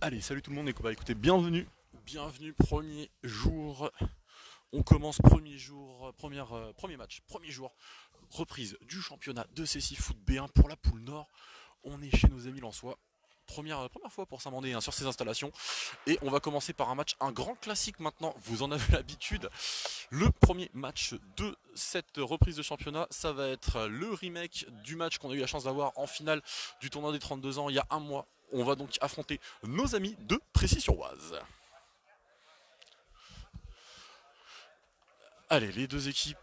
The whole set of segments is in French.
Allez, salut tout le monde et bah, écoutez, bienvenue, premier jour, on commence premier jour, premier match, premier jour, reprise du championnat de C6 Foot B1 pour la poule Nord, on est chez nos amis lensois, première fois pour Saint-Mandé hein, sur ces installations, et on va commencer par un match, un grand classique maintenant, vous en avez l'habitude, le premier match de cette reprise de championnat, ça va être le remake du match qu'on a eu la chance d'avoir en finale du tournoi des 32 ans il y a un mois. On va donc affronter nos amis de Précy-sur-Oise. Allez, les deux équipes.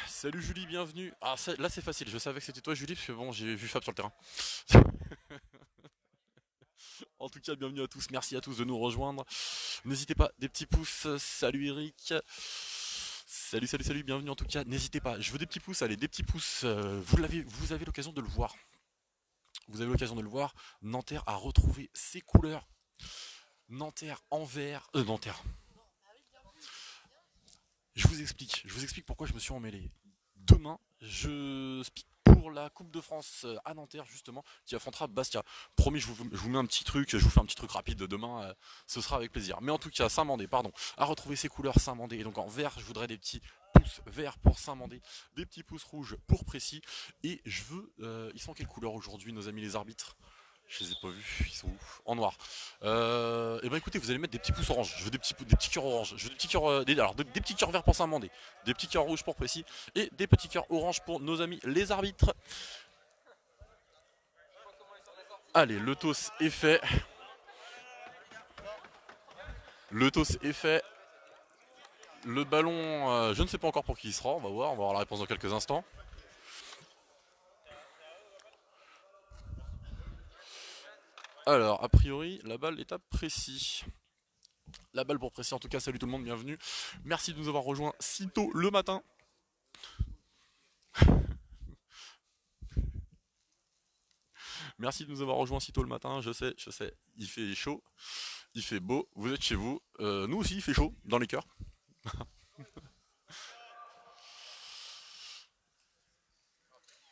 Salut Julie, bienvenue. Ah, là c'est facile, je savais que c'était toi Julie, parce que bon, j'ai vu Fab sur le terrain. En tout cas, bienvenue à tous, merci à tous de nous rejoindre. N'hésitez pas, des petits pouces. Salut Eric. Salut, bienvenue en tout cas. N'hésitez pas, je veux des petits pouces, allez, des petits pouces. Vous avez l'occasion de le voir. Nanterre a retrouvé ses couleurs. Nanterre en vert. Nanterre. Je vous explique pourquoi je me suis emmêlé. Demain, je speak pour la Coupe de France à Nanterre, justement, qui affrontera Bastia. Promis, je vous mets un petit truc, je vous fais un petit truc rapide demain, ce sera avec plaisir. Mais en tout cas, Saint-Mandé, a retrouvé ses couleurs Saint-Mandé. Et donc en vert, je voudrais des petits pouces verts pour Saint-Mandé, des petits pouces rouges pour Précy. Et je veux. Ils sont quelle couleur aujourd'hui, nos amis les arbitres? Je les ai pas vus, ils sont où? En noir. Et ben écoutez, vous allez mettre des petits pouces orange. Je veux des petits cœurs orange. Je veux des petits cœurs, des petits cœurs verts pour Saint-Mandé, des petits cœurs rouges pour Précy et des petits cœurs orange pour nos amis les arbitres. Allez, le toss est fait. Le ballon, je ne sais pas encore pour qui il sera. On va voir la réponse dans quelques instants. Alors, a priori, la balle est à Précy. La balle pour Précy, en tout cas, salut tout le monde, bienvenue. Merci de nous avoir rejoints si tôt le matin. Merci de nous avoir rejoints si tôt le matin, je sais, il fait chaud, il fait beau, vous êtes chez vous. Nous aussi, il fait chaud, dans les cœurs.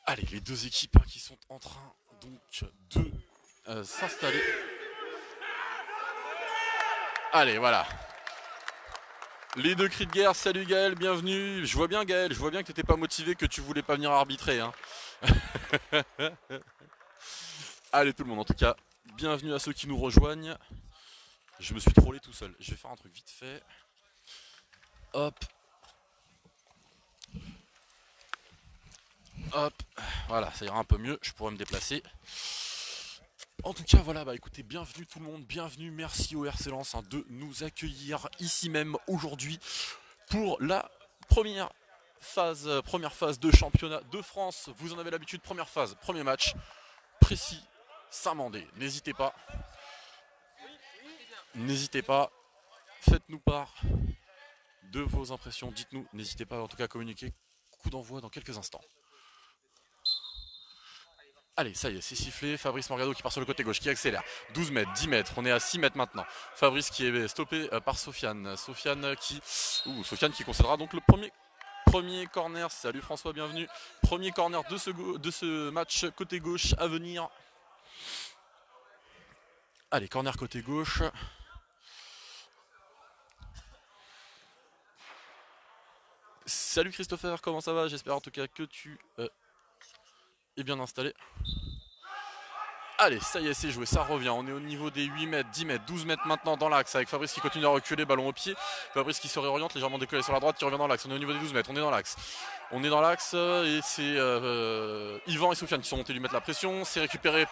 Allez, les deux équipes qui sont en train donc de s'installer. Allez, voilà. Les deux cris de guerre, salut Gaël, bienvenue. Je vois bien Gaël, je vois bien que t'étais pas motivé, que tu voulais pas venir arbitrer. Hein. Allez tout le monde, en tout cas, bienvenue à ceux qui nous rejoignent. Je me suis trollé tout seul. Je vais faire un truc vite fait. Hop. Hop. Voilà, ça ira un peu mieux. Je pourrais me déplacer. En tout cas, voilà, écoutez, bienvenue tout le monde, bienvenue, merci au RC Lens de nous accueillir ici même aujourd'hui pour la première phase de championnat de France. Vous en avez l'habitude, première phase, premier match, Précy, Saint-Mandé. N'hésitez pas, faites-nous part de vos impressions, dites-nous, n'hésitez pas en tout cas à communiquer. Coup d'envoi dans quelques instants. Allez, ça y est, c'est sifflé. Fabrice Morgado qui part sur le côté gauche, qui accélère. 12 mètres, 10 mètres, on est à 6 mètres maintenant. Fabrice qui est stoppé par Sofiane. Sofiane qui concédera donc le premier corner. Salut François, bienvenue. Premier corner de ce match côté gauche à venir. Allez, corner côté gauche. Salut Christopher, comment ça va? J'espère en tout cas que tu est bien installé. Allez, ça y est, c'est joué, ça revient. On est au niveau des 8 mètres, 10 mètres, 12 mètres maintenant dans l'axe avec Fabrice qui continue à reculer, ballon au pied. Fabrice qui se réoriente, légèrement décollé sur la droite, qui revient dans l'axe. On est au niveau des 12 mètres, on est dans l'axe. Et c'est Yvan et Sofiane qui sont montés lui mettre la pression. C'est récupéré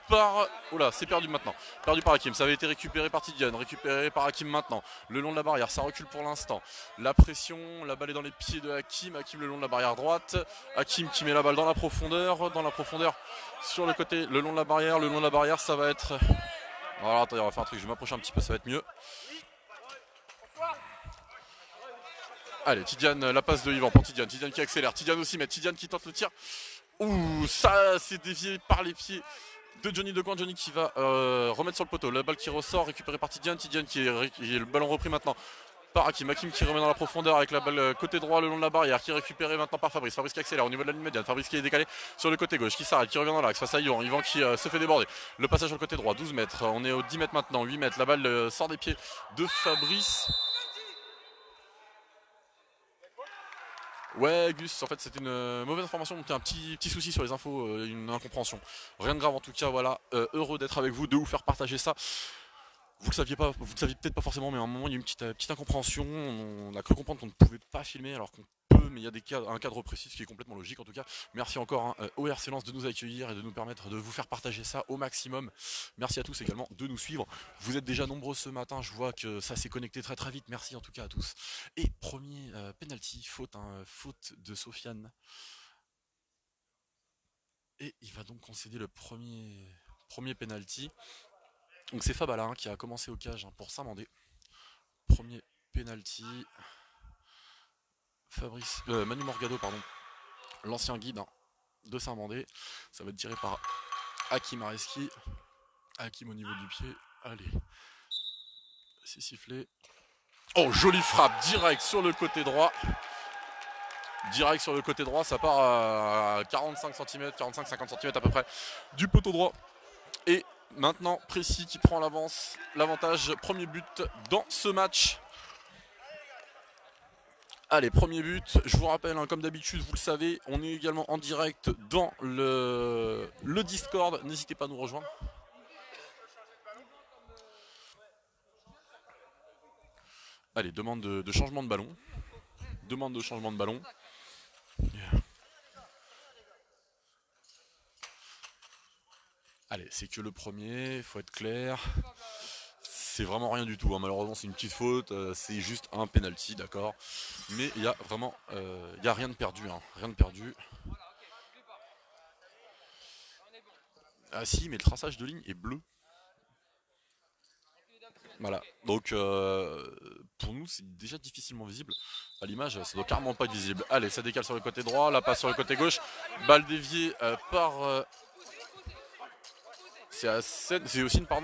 par... Oula, c'est perdu maintenant. Perdu par Hakim. Ça avait été récupéré par Tidiane, récupéré par Hakim maintenant. Le long de la barrière, ça recule pour l'instant. La pression, la balle est dans les pieds de Hakim. Hakim le long de la barrière droite. Hakim qui met la balle dans la profondeur. Sur le côté, le long de la barrière, ça va être... Alors attendez, on va faire un truc, je vais m'approcher un petit peu, ça va être mieux. Allez, Tidiane, la passe de Yvan pour Tidiane. Tidiane qui accélère, Tidiane aussi, mais Tidiane qui tente le tir. Ouh, ça c'est dévié par les pieds de Johnny Decoing. Johnny qui va remettre sur le poteau. La balle qui ressort, récupérée par Tidiane. Tidiane qui est le ballon repris maintenant par Hakim. Hakim qui remet dans la profondeur avec la balle côté droit le long de la barrière, qui est récupéré maintenant par Fabrice. Fabrice qui accélère au niveau de la ligne médiane. Fabrice qui est décalé sur le côté gauche, qui s'arrête, qui revient dans l'axe face à Yvan. Yvan qui se fait déborder. Le passage sur le côté droit, 12 mètres. On est au 10 mètres maintenant, 8 mètres. La balle sort des pieds de Fabrice. Ouais Gus, en fait c'était une mauvaise information, donc un petit souci sur les infos, une incompréhension. Rien de grave en tout cas, voilà, heureux d'être avec vous, de vous faire partager ça. Vous le saviez peut-être pas forcément, mais à un moment il y a eu une petite incompréhension. On a cru comprendre qu'on ne pouvait pas filmer alors qu'on peut, mais il y a un cadre précis, ce qui est complètement logique en tout cas. Merci encore hein, au RC Lens de nous accueillir et de nous permettre de vous faire partager ça au maximum. Merci à tous également de nous suivre. Vous êtes déjà nombreux ce matin, je vois que ça s'est connecté très très vite. Merci en tout cas à tous. Et premier penalty, faute, faute de Sofiane. Et il va donc concéder le premier penalty. Donc c'est Fabala hein, qui a commencé au cage hein, pour Saint-Mandé. Premier penalty. Manu Morgado, pardon, l'ancien guide hein, de Saint-Mandé. Ça va être tiré par Hakim Areski. Hakim au niveau du pied. Allez. C'est sifflé. Oh, jolie frappe direct sur le côté droit. Direct sur le côté droit, ça part à 45 cm, 45-50 cm à peu près du poteau droit. Et maintenant, Précis qui prend l'avantage. Premier but dans ce match. Allez, premier but, je vous rappelle, hein, comme d'habitude, vous le savez, on est également en direct dans le Discord. N'hésitez pas à nous rejoindre. Allez, demande de changement de ballon. Demande de changement de ballon. Allez, c'est que le premier, il faut être clair. C'est vraiment rien du tout, hein. Malheureusement c'est une petite faute, c'est juste un penalty, d'accord. Mais il y a vraiment y a rien de perdu, hein. Rien de perdu. Ah si, mais le traçage de ligne est bleu. Voilà, donc pour nous c'est déjà difficilement visible. À l'image, ça doit carrément pas être visible. Allez, ça décale sur le côté droit, la passe sur le côté gauche. Balle déviée par... c'est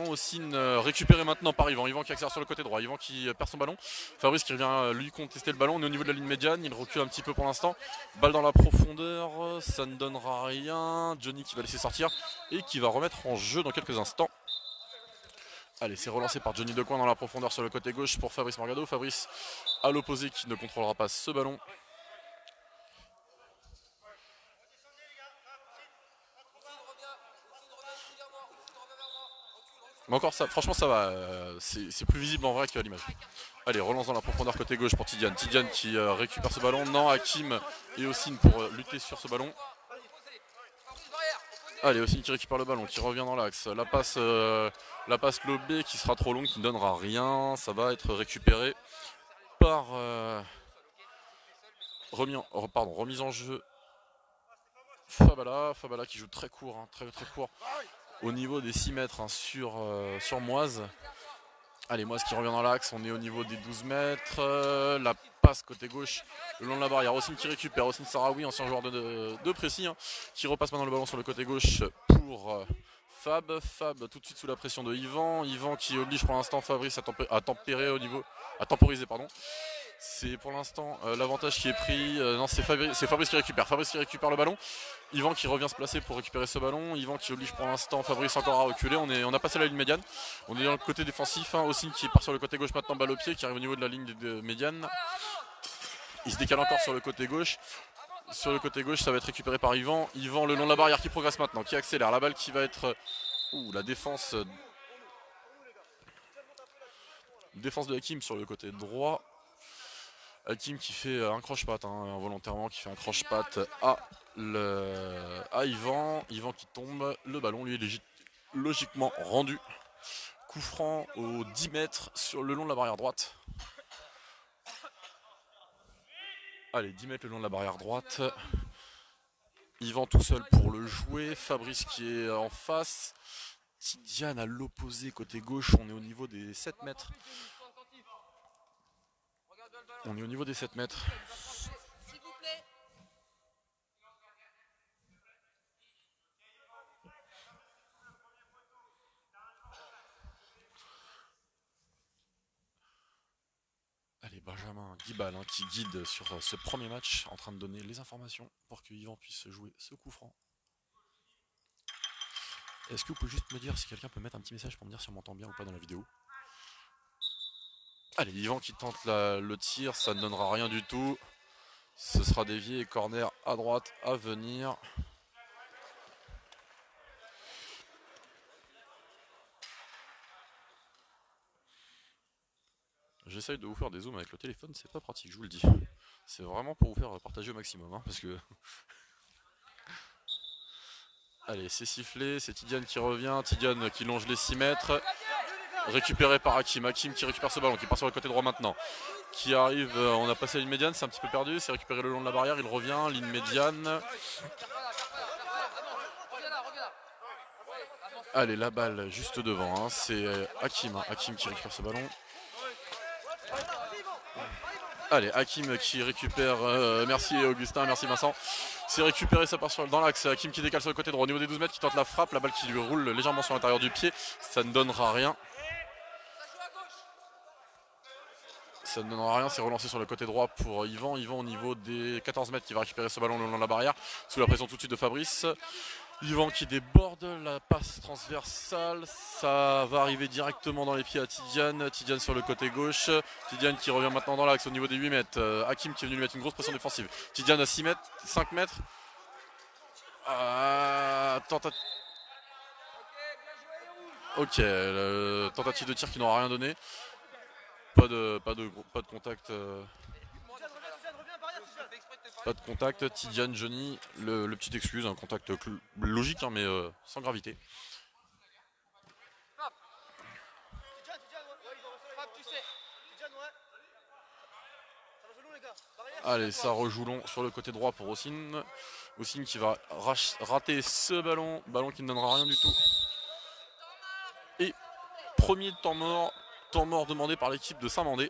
aussi une récupérée maintenant par Yvan. Yvan qui accélère sur le côté droit. Yvan qui perd son ballon. Fabrice qui revient lui contester le ballon. On est au niveau de la ligne médiane. Il recule un petit peu pour l'instant. Balle dans la profondeur. Ça ne donnera rien. Johnny qui va laisser sortir et qui va remettre en jeu dans quelques instants. Allez, c'est relancé par Johnny Decoing dans la profondeur sur le côté gauche pour Fabrice Morgado. Fabrice à l'opposé qui ne contrôlera pas ce ballon. Mais encore ça, franchement ça va, c'est plus visible en vrai qu'à l'image. Allez, relance dans la profondeur côté gauche pour Tidiane. Tidiane qui récupère ce ballon. Non, Hakim et Ossine pour lutter sur ce ballon. Allez, Ossine qui récupère le ballon, qui revient dans l'axe. La passe lobée qui sera trop longue, qui ne donnera rien. Ça va être récupéré par... remise en jeu. Fabala qui joue très court, hein, très très court. Au niveau des 6 mètres hein, sur Moise. Allez, Moise qui revient dans l'axe, on est au niveau des 12 mètres. La passe côté gauche, le long de la barrière. Ossine qui récupère, Ossine Sarawi, ancien joueur de Précis, hein, qui repasse maintenant le ballon sur le côté gauche pour Fab. Fab tout de suite sous la pression de Yvan. Yvan qui oblige pour l'instant Fabrice à temporiser, pardon. C'est pour l'instant l'avantage qui est pris. Non, c'est Fabrice qui récupère. Fabrice qui récupère le ballon. Yvan qui revient se placer pour récupérer ce ballon. Yvan qui oblige pour l'instant Fabrice encore à reculer. On a passé la ligne médiane. On est dans le côté défensif. Hein. Ossine qui part sur le côté gauche maintenant, balle au pied, qui arrive au niveau de la ligne de médiane. Il se décale encore sur le côté gauche. Sur le côté gauche, ça va être récupéré par Yvan. Yvan le long de la barrière qui progresse maintenant, qui accélère. La balle qui va être... la défense... Défense de Hakim sur le côté droit. Hakim qui fait un croche-patte, hein, involontairement, qui fait un croche-patte à Yvan. Yvan qui tombe, le ballon lui est logiquement rendu. Coup franc aux 10 mètres sur le long de la barrière droite. Allez, 10 mètres le long de la barrière droite. Yvan tout seul pour le jouer. Fabrice qui est en face. Tidiane à l'opposé côté gauche. On est au niveau des 7 mètres. On est au niveau des 7 mètres. Benjamin Guibal qui guide sur ce premier match, en train de donner les informations pour que Yvan puisse jouer ce coup franc. Est-ce que vous pouvez juste me dire si quelqu'un peut mettre un petit message pour me dire si on m'entend bien ou pas dans la vidéo? Allez, Yvan qui tente le tir, ça ne donnera rien du tout. Ce sera dévié et corner à droite à venir. J'essaye de vous faire des zooms avec le téléphone, c'est pas pratique, je vous le dis. C'est vraiment pour vous faire partager au maximum, hein, parce que... Allez, c'est sifflé, c'est Tidiane qui revient, Tidiane qui longe les 6 mètres. Récupéré par Hakim, Hakim qui récupère ce ballon, qui part sur le côté droit maintenant. Qui arrive, on a passé la ligne médiane, c'est un petit peu perdu, c'est récupéré le long de la barrière, il revient, ligne médiane. Allez, la balle juste devant, hein, c'est Hakim, Hakim qui récupère ce ballon. Allez, Hakim qui récupère, merci Augustin, merci Vincent. C'est récupéré, ça part dans l'axe, Hakim qui décale sur le côté droit, au niveau des 12 mètres, qui tente la frappe, la balle qui lui roule légèrement sur l'intérieur du pied, ça ne donnera rien. Ça ne donnera rien, c'est relancé sur le côté droit pour Yvan. Yvan au niveau des 14 mètres qui va récupérer ce ballon le long de la barrière, sous la pression tout de suite de Fabrice. Yvan qui déborde, la passe transversale, ça va arriver directement dans les pieds à Tidiane. Tidiane sur le côté gauche, Tidiane qui revient maintenant dans l'axe au niveau des 8 mètres. Hakim qui est venu lui mettre une grosse pression défensive. Tidiane à 6 mètres, 5 mètres. Ok, tentative de tir qui n'aura rien donné. Pas de contact. Pas de contact. Tidiane, Johnny, le petit excuse, un contact logique hein, mais sans gravité. Allez, ça rejoue long sur le côté droit pour Ossine. Ossine qui va rater ce ballon. Ballon qui ne donnera rien du tout. Et premier temps mort demandé par l'équipe de Saint-Mandé.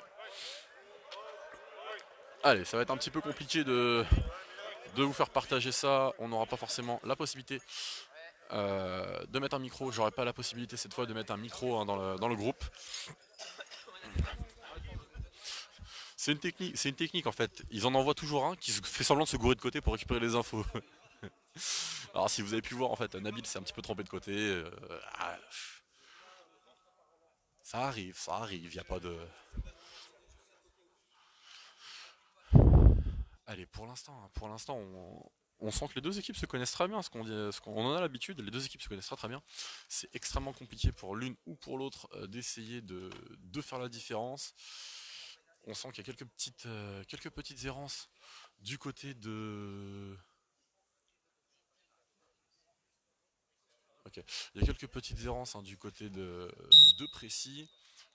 Allez, ça va être un petit peu compliqué de vous faire partager ça. On n'aura pas forcément la possibilité de mettre un micro. J'aurai pas la possibilité cette fois de mettre un micro hein, dans le groupe. C'est une technique en fait. Ils en envoient toujours un qui fait semblant de se gourer de côté pour récupérer les infos. Alors si vous avez pu voir en fait, Nabil s'est un petit peu trompé de côté. Ça arrive, il n'y a pas de... Allez, pour l'instant, on sent que les deux équipes se connaissent très bien, on en a l'habitude, les deux équipes se connaissent très bien. C'est extrêmement compliqué pour l'une ou pour l'autre d'essayer de faire la différence. On sent qu'il y a quelques petites errances du côté de... Ok, il y a quelques petites errances hein, du côté de Précy,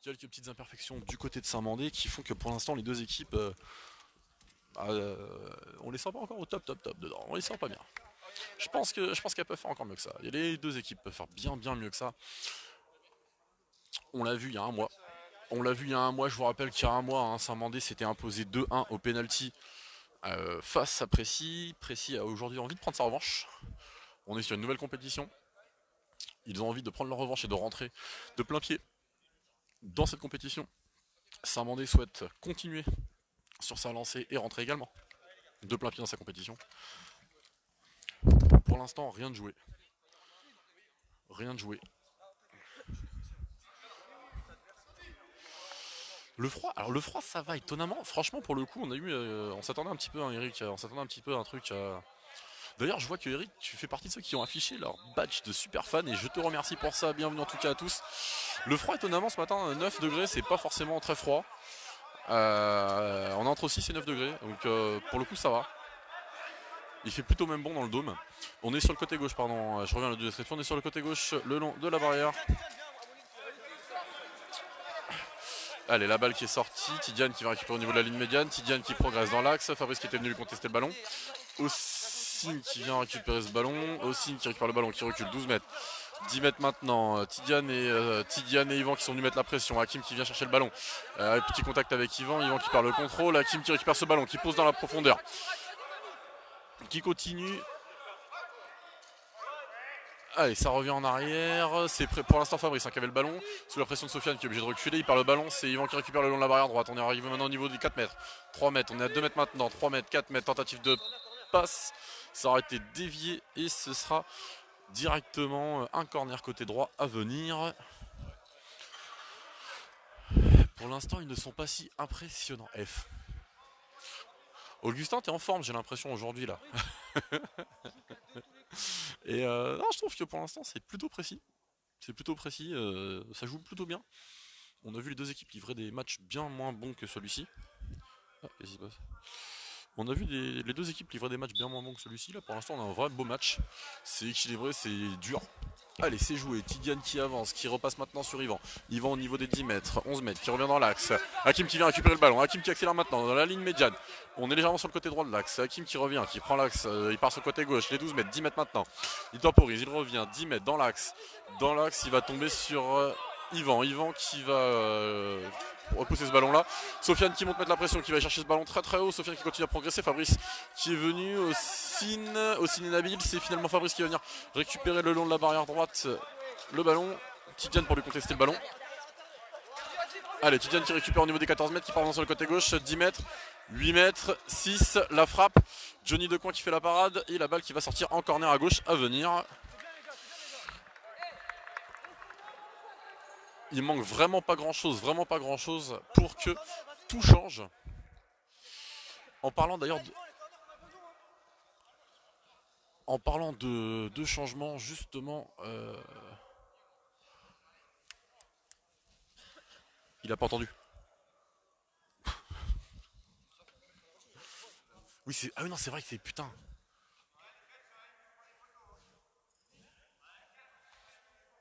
quelques petites imperfections du côté de Saint-Mandé qui font que pour l'instant les deux équipes... on les sent pas encore au top dedans, on les sent pas bien. Je pense qu'elles peuvent faire encore mieux que ça. Et les deux équipes peuvent faire bien mieux que ça. On l'a vu il y a un mois. Je vous rappelle qu'il y a un mois, hein, Saint-Mandé s'était imposé 2-1 au penalty face à Précy. Précy a aujourd'hui envie de prendre sa revanche. On est sur une nouvelle compétition. Ils ont envie de prendre leur revanche et de rentrer de plein pied dans cette compétition. Saint-Mandé souhaite continuer sur sa lancée et rentrer également de plein pied dans sa compétition. Pour l'instant, rien de joué. Le froid, ça va étonnamment. Franchement, pour le coup, on s'attendait un petit peu, hein, Eric, on s'attendait un petit peu à un truc. D'ailleurs, je vois que Eric, tu fais partie de ceux qui ont affiché leur badge de super fan et je te remercie pour ça. Bienvenue en tout cas à tous. Le froid, étonnamment, ce matin, 9 degrés, c'est pas forcément très froid. On est entre 6 et 9 degrés, donc pour le coup, ça va. Il fait plutôt même bon dans le dôme. On est sur le côté gauche, pardon. Je reviens à la description. On est sur le côté gauche, le long de la barrière. Allez, la balle qui est sortie. Tidiane qui va récupérer au niveau de la ligne médiane. Tidiane qui progresse dans l'axe. Fabrice qui était venu lui contester le ballon. Ossine qui vient récupérer ce ballon. Ossine qui récupère le ballon, qui recule 12 mètres. 10 mètres maintenant. Tidiane et Yvan qui sont venus mettre la pression. Hakim qui vient chercher le ballon. Petit contact avec Yvan. Yvan qui perd le contrôle. Hakim qui récupère ce ballon, qui pose dans la profondeur. Qui continue. Allez, ça revient en arrière. C'est pour l'instant Fabrice qui avait le ballon. Sous la pression de Sofiane qui est obligé de reculer. Il perd le ballon. C'est Yvan qui récupère le long de la barrière droite. On est arrivé maintenant au niveau des 4 mètres. 3 mètres. On est à 2 mètres maintenant. 3 mètres, 4 mètres. Tentative de passe. Ça aura été dévié et ce sera directement un corner côté droit à venir. Pour l'instant, ils ne sont pas si impressionnants. F. Augustin, t'es en forme, j'ai l'impression, aujourd'hui, là. Et non, je trouve que pour l'instant, c'est plutôt précis. C'est plutôt précis, ça joue plutôt bien. On a vu les deux équipes livrer des matchs bien moins bons que celui-ci. Ah, qu'est-ce qui se passe ? On a vu les deux équipes livrer des matchs bien moins bons que celui-ci. Là, pour l'instant, on a un vrai beau match. C'est équilibré, c'est dur. Allez, c'est joué. Tidiane qui avance, qui repasse maintenant sur Yvan. Yvan au niveau des 10 mètres, 11 mètres, qui revient dans l'axe. Hakim qui vient récupérer le ballon. Hakim qui accélère maintenant dans la ligne médiane. On est légèrement sur le côté droit de l'axe. Hakim qui revient, qui prend l'axe. Il part sur le côté gauche. Les 12 mètres, 10 mètres maintenant. Il temporise, il revient. 10 mètres dans l'axe. Dans l'axe, il va tomber sur Yvan. Yvan qui va repousser ce ballon là. Sofiane qui monte mettre la pression, qui va chercher ce ballon très très haut. Sofiane qui continue à progresser. Fabrice qui est venu au Cine Nabil. C'est finalement Fabrice qui va venir récupérer le long de la barrière droite le ballon. Tidiane pour lui contester le ballon. Allez, Tidiane qui récupère au niveau des 14 mètres, qui part sur le côté gauche. 10 mètres, 8 mètres, 6. La frappe. Johnny Decoing qui fait la parade. Et la balle qui va sortir en corner à gauche à venir. Il manque vraiment pas grand chose pour que tout change. En parlant d'ailleurs de changements, justement, il a pas entendu. Oui, c'est. Ah oui, non, c'est vrai que c'est putain.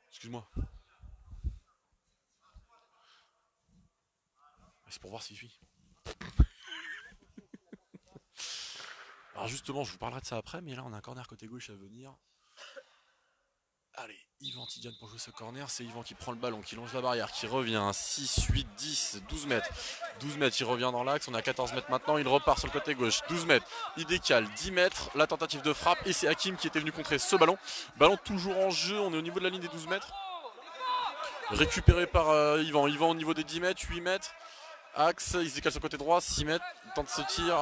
Excuse-moi. C'est pour voir s'il suit. Alors justement, je vous parlerai de ça après, mais là on a un corner côté gauche à venir. Allez, Yvan Tidiane pour jouer ce corner, c'est Yvan qui prend le ballon, qui longe la barrière, qui revient, 6, 8, 10, 12 mètres. 12 mètres, il revient dans l'axe, on est à 14 mètres maintenant, il repart sur le côté gauche, 12 mètres, il décale, 10 mètres, la tentative de frappe, et c'est Hakim qui était venu contrer ce ballon. Ballon toujours en jeu, on est au niveau de la ligne des 12 mètres. Récupéré par Yvan, Yvan au niveau des 10 mètres, 8 mètres. Axe, il se décale sur le côté droit, 6 mètres, tente ce tir,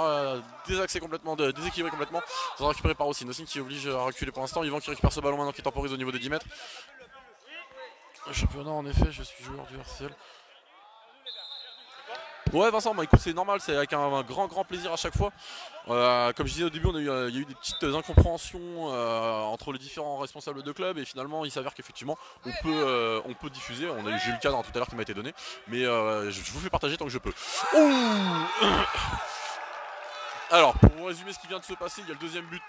déséquilibré complètement. Ça sera récupéré par Ossine. Ossine qui oblige à reculer pour l'instant. Yvan qui récupère ce ballon maintenant, qui temporise au niveau des 10 mètres. Championnat, en effet, je suis joueur du RCL. Ouais, Vincent, bah, écoute, c'est normal, c'est avec un grand plaisir à chaque fois. Comme je disais au début, il y a eu des petites incompréhensions entre les différents responsables de club, et finalement il s'avère qu'effectivement on peut diffuser. J'ai eu le cadre tout à l'heure qui m'a été donné, mais je vous fais partager tant que je peux. Ouh. Alors, pour vous résumer ce qui vient de se passer, il y a le deuxième but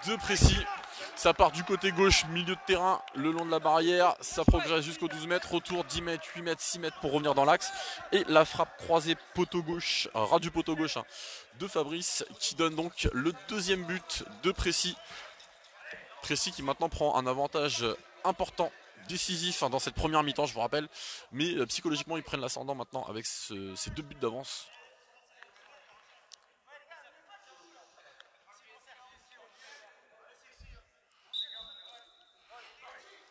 de Précis. Ça part du côté gauche, milieu de terrain, le long de la barrière. Ça progresse jusqu'aux 12 mètres. Retour 10 mètres, 8 mètres, 6 mètres pour revenir dans l'axe. Et la frappe croisée poteau gauche, ras du poteau gauche de Fabrice, qui donne donc le deuxième but de Précis. Précis qui maintenant prend un avantage important, décisif dans cette première mi-temps, je vous rappelle. Mais psychologiquement, ils prennent l'ascendant maintenant avec ces deux buts d'avance.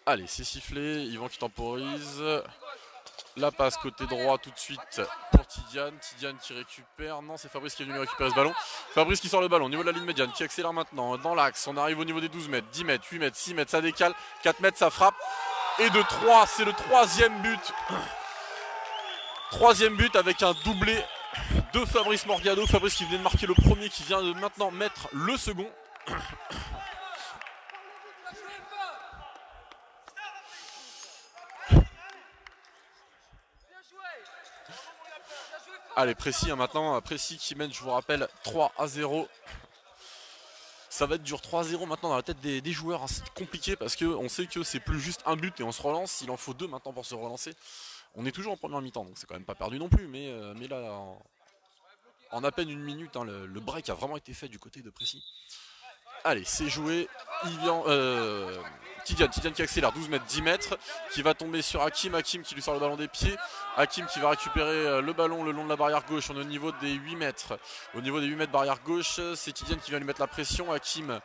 Allez, c'est sifflé, Yvan qui temporise. La passe côté droit tout de suite pour Tidiane. Tidiane qui récupère. Non, c'est Fabrice qui est venu récupérer ce ballon. Fabrice qui sort le ballon au niveau de la ligne médiane, qui accélère maintenant dans l'axe. On arrive au niveau des 12 mètres, 10 mètres, 8 mètres, 6 mètres, ça décale. 4 mètres, ça frappe. Et de 3, c'est le troisième but. Troisième but avec un doublé de Fabrice Morgado. Fabrice qui venait de marquer le premier, qui vient de maintenant mettre le second. Allez, Précis maintenant, Précis qui mène, je vous rappelle, 3-0. Ça va être dur, 3-0 maintenant dans la tête des joueurs. Hein. C'est compliqué parce qu'on sait que c'est plus juste un but et on se relance. Il en faut deux maintenant pour se relancer. On est toujours en première mi-temps, donc c'est quand même pas perdu non plus. Mais là, en à peine une minute, hein, le break a vraiment été fait du côté de Précis. Allez, c'est joué. Tidiane qui accélère 12 mètres, 10 mètres, qui va tomber sur Hakim. Hakim qui lui sort le ballon des pieds. Hakim qui va récupérer le ballon le long de la barrière gauche. On est au niveau des 8 mètres. Au niveau des 8 mètres barrière gauche, c'est Tidiane qui vient lui mettre la pression. Hakim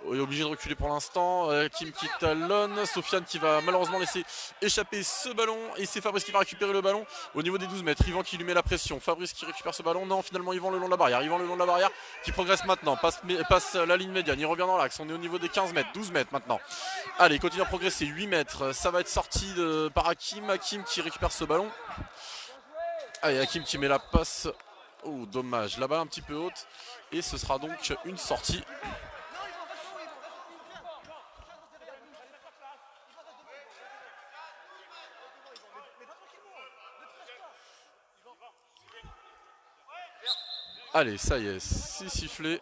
est obligé de reculer pour l'instant. Hakim qui talonne. Sofiane qui va malheureusement laisser échapper ce ballon. Et c'est Fabrice qui va récupérer le ballon au niveau des 12 mètres. Yvan qui lui met la pression. Fabrice qui récupère ce ballon. Non, finalement Yvan le long de la barrière. Yvan le long de la barrière qui progresse maintenant. Passe la ligne médiane. Il revient dans l'axe. On est au niveau des 15 mètres, 12 mètres maintenant. Allez, il continue à progresser. 8 mètres. Ça va être sorti par Hakim. Hakim qui récupère ce ballon. Allez, Hakim qui met la passe. Oh, dommage. La balle un petit peu haute. Et ce sera donc une sortie. Allez, ça y est, c'est sifflé.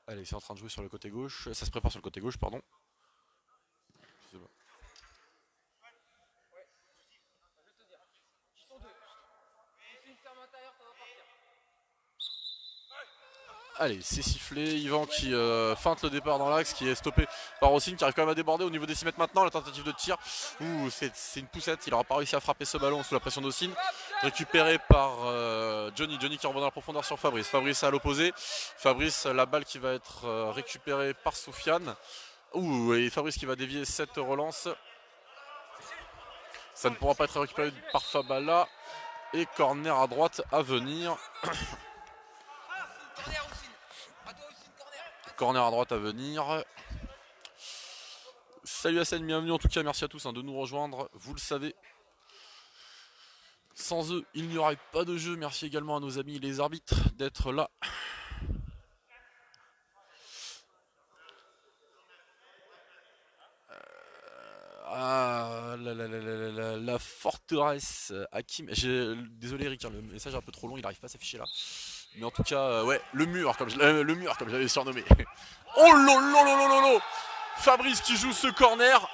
Allez, c'est en train de jouer sur le côté gauche. Ça se prépare sur le côté gauche, pardon. Allez, c'est sifflé. Yvan qui feinte le départ dans l'axe, qui est stoppé par Rossine, qui arrive quand même à déborder au niveau des 6 mètres maintenant. La tentative de tir, c'est une poussette. Il n'aura pas réussi à frapper ce ballon sous la pression d'Ossine. Récupéré par Johnny. Johnny qui renvoie dans la profondeur sur Fabrice. Fabrice à l'opposé. Fabrice, la balle qui va être récupérée par Sofiane. Et Fabrice qui va dévier cette relance. Ça ne pourra pas être récupéré par Fabala. Et corner à droite à venir. Corner à droite à venir. Salut Hassan, bienvenue en tout cas, merci à tous de nous rejoindre, vous le savez. Sans eux, il n'y aurait pas de jeu. Merci également à nos amis les arbitres d'être là. La forteresse Hakim. Désolé Eric, le message est un peu trop long, il n'arrive pas à s'afficher là. Mais en tout cas, ouais, le mur comme j'avais surnommé. Oh lolo. Fabrice qui joue ce corner.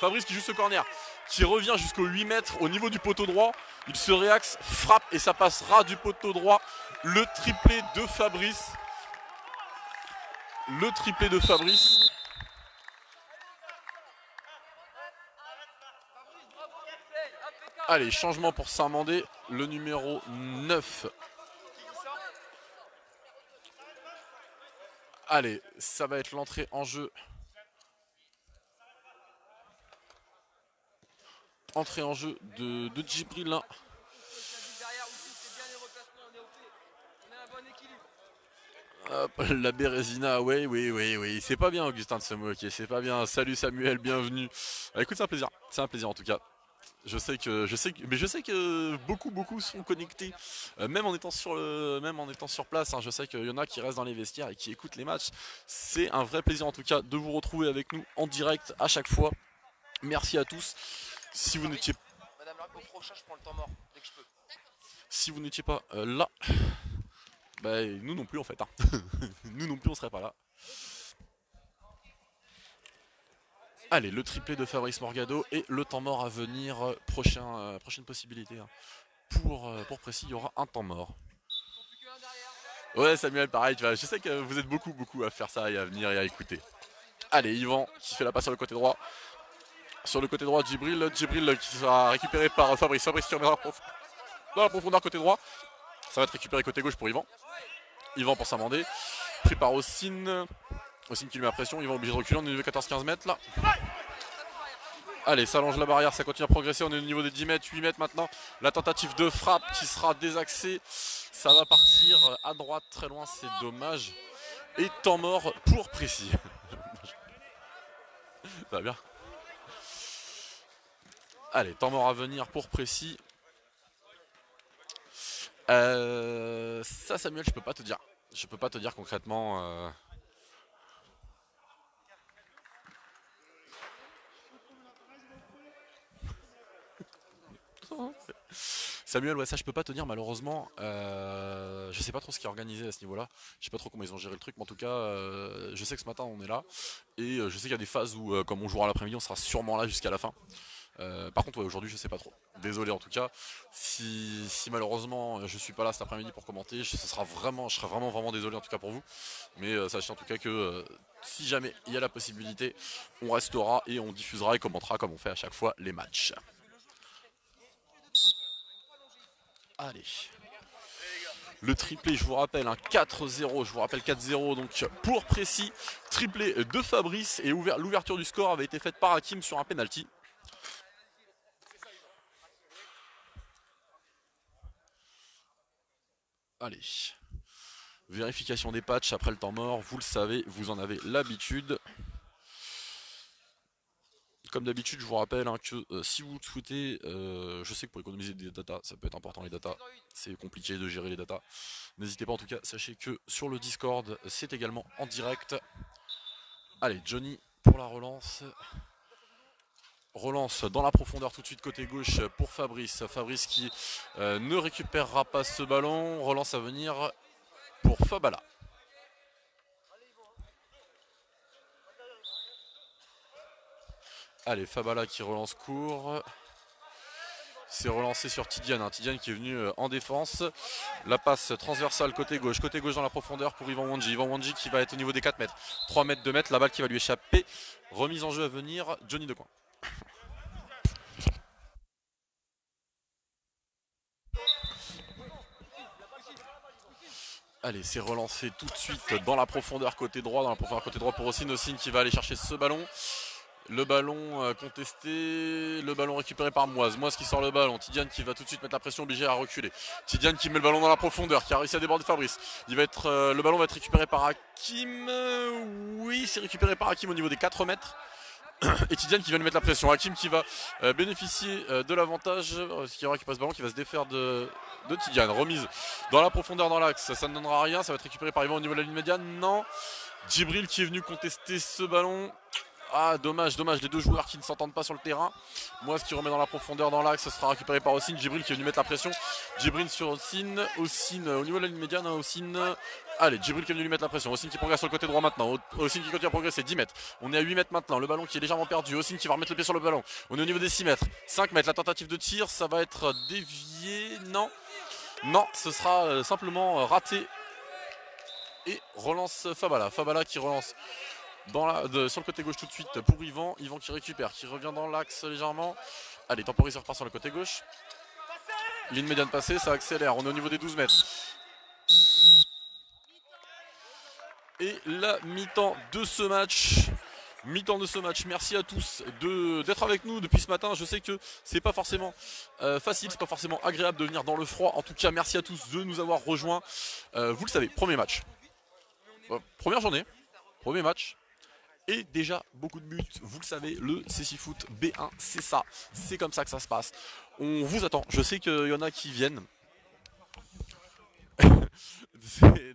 Fabrice qui joue ce corner. Qui revient jusqu'au 8 mètres au niveau du poteau droit. Il se réaxe, frappe et ça passera du poteau droit. Le triplé de Fabrice. Le triplé de Fabrice. Allez, changement pour Saint-Mandé. Le numéro 9. Allez, ça va être l'entrée en jeu. Entrée en jeu de Djibril. Hop, la Bérésina, oui. C'est pas bien Augustin de se moquer, c'est pas bien. Salut Samuel, bienvenue. Écoute, c'est un plaisir en tout cas. Je sais que beaucoup sont connectés, même en étant sur place. Je sais qu'il y en a qui restent dans les vestiaires et qui écoutent les matchs. C'est un vrai plaisir en tout cas de vous retrouver avec nous en direct à chaque fois. Merci à tous. Si vous n'étiez Madame au prochain, je prends le temps mort dès que je peux. Si vous n'étiez pas là, bah, nous non plus en fait. Nous non plus on serait pas là. Allez, le triplé de Fabrice Morgado et le temps mort à venir. Prochaine possibilité. Pour Précis, il y aura un temps mort. Ouais Samuel, pareil, tu vois, je sais que vous êtes beaucoup à faire ça et à venir et à écouter. Allez, Yvan qui fait la passe sur le côté droit. Sur le côté droit, Djibril qui sera récupéré par Fabrice. Fabrice qui reviendra dans la profondeur côté droit. Ça va être récupéré côté gauche pour Yvan. Yvan pour Saint-Mandé. Pris par Ossine. Ossine qui lui met la pression. Yvan obligé de reculer. On est au niveau 14-15 mètres là. Allez, ça allonge la barrière. Ça continue à progresser. On est au niveau des 10 mètres, 8 mètres maintenant. La tentative de frappe qui sera désaxée. Ça va partir à droite très loin. C'est dommage. Et temps mort pour Précis. Ça va bien. Allez, temps mort à venir pour Précis. Ça Samuel, je peux pas te dire. Je peux pas te dire concrètement. Samuel, ouais, ça je peux pas te dire malheureusement. Je sais pas trop ce qui est organisé à ce niveau-là. Je sais pas trop comment ils ont géré le truc, mais en tout cas, je sais que ce matin on est là. Et je sais qu'il y a des phases où, comme on jouera l'après-midi, on sera sûrement là jusqu'à la fin. Par contre, ouais, aujourd'hui, je sais pas trop. Désolé en tout cas. Si malheureusement je suis pas là cet après-midi pour commenter, je serai vraiment désolé en tout cas pour vous. Mais sachez en tout cas que si jamais il y a la possibilité, on restera et on diffusera et commentera comme on fait à chaque fois les matchs. Allez. Le triplé, je vous rappelle, un 4-0, je vous rappelle 4-0 donc pour Précis. Triplé de Fabrice et l'ouverture du score avait été faite par Hakim sur un penalty. Allez. Vérification des patchs après le temps mort, vous le savez, vous en avez l'habitude. Comme d'habitude, je vous rappelle que si vous le souhaitez, je sais que pour économiser des datas, ça peut être important les datas, c'est compliqué de gérer les datas. N'hésitez pas en tout cas, sachez que sur le Discord, c'est également en direct. Allez, Johnny pour la relance. Relance dans la profondeur tout de suite côté gauche pour Fabrice. Fabrice qui ne récupérera pas ce ballon. Relance à venir pour Fabala. Allez, Fabala qui relance court. C'est relancé sur Tidiane. Tidiane qui est venu en défense. La passe transversale côté gauche dans la profondeur pour Yvan Wandji. Yvan Wandji qui va être au niveau des 4 mètres. 3 mètres, 2 mètres, la balle qui va lui échapper. Remise en jeu à venir, Johnny Decoing. Allez, c'est relancé tout de suite dans la profondeur côté droit, pour Ossine. Ossine qui va aller chercher ce ballon. Le ballon contesté, le ballon récupéré par Moise. Moise qui sort le ballon. Tidiane qui va tout de suite mettre la pression, obligé à reculer. Tidiane qui met le ballon dans la profondeur, qui a réussi à déborder Fabrice. Le ballon va être récupéré par Hakim. Oui, c'est récupéré par Hakim au niveau des 4 mètres. Et Tidiane qui vient lui mettre la pression. Hakim qui va bénéficier de l'avantage. Qui récupère ce ballon, qui va se défaire de Tidiane. Remise dans la profondeur dans l'axe. Ça ne donnera rien. Ça va être récupéré par Yvan au niveau de la ligne médiane. Non. Djibril qui est venu contester ce ballon. Ah, dommage, les deux joueurs qui ne s'entendent pas sur le terrain. Moise qui remet dans la profondeur dans l'axe, ça sera récupéré par Ossine. Djibril qui est venu mettre la pression. Djibril sur Ossine. Ossine au niveau de la ligne médiane. Ossine. Allez, Djibril qui est venu lui mettre la pression. Ossine qui progresse sur le côté droit maintenant. Ossine qui continue à progresser. 10 mètres. On est à 8 mètres maintenant. Le ballon qui est légèrement perdu. Ossine qui va remettre le pied sur le ballon. On est au niveau des 6 mètres. 5 mètres. La tentative de tir, ça va être dévié. Non. Non, ce sera simplement raté. Et relance Fabala. Fabala qui relance. Sur le côté gauche tout de suite pour Yvan. Yvan qui récupère, qui revient dans l'axe légèrement. Allez, temporiseur repart sur le côté gauche. Ligne médiane passée, ça accélère. On est au niveau des 12 mètres. Et la mi-temps de ce match. Merci à tous d'être avec nous depuis ce matin. Je sais que c'est pas forcément facile, c'est pas forcément agréable de venir dans le froid. En tout cas, merci à tous de nous avoir rejoints. Vous le savez, premier match. Première journée, premier match. Et déjà beaucoup de buts, vous le savez, le CC Foot B1, c'est ça, c'est comme ça que ça se passe. On vous attend, je sais qu'il y en a qui viennent.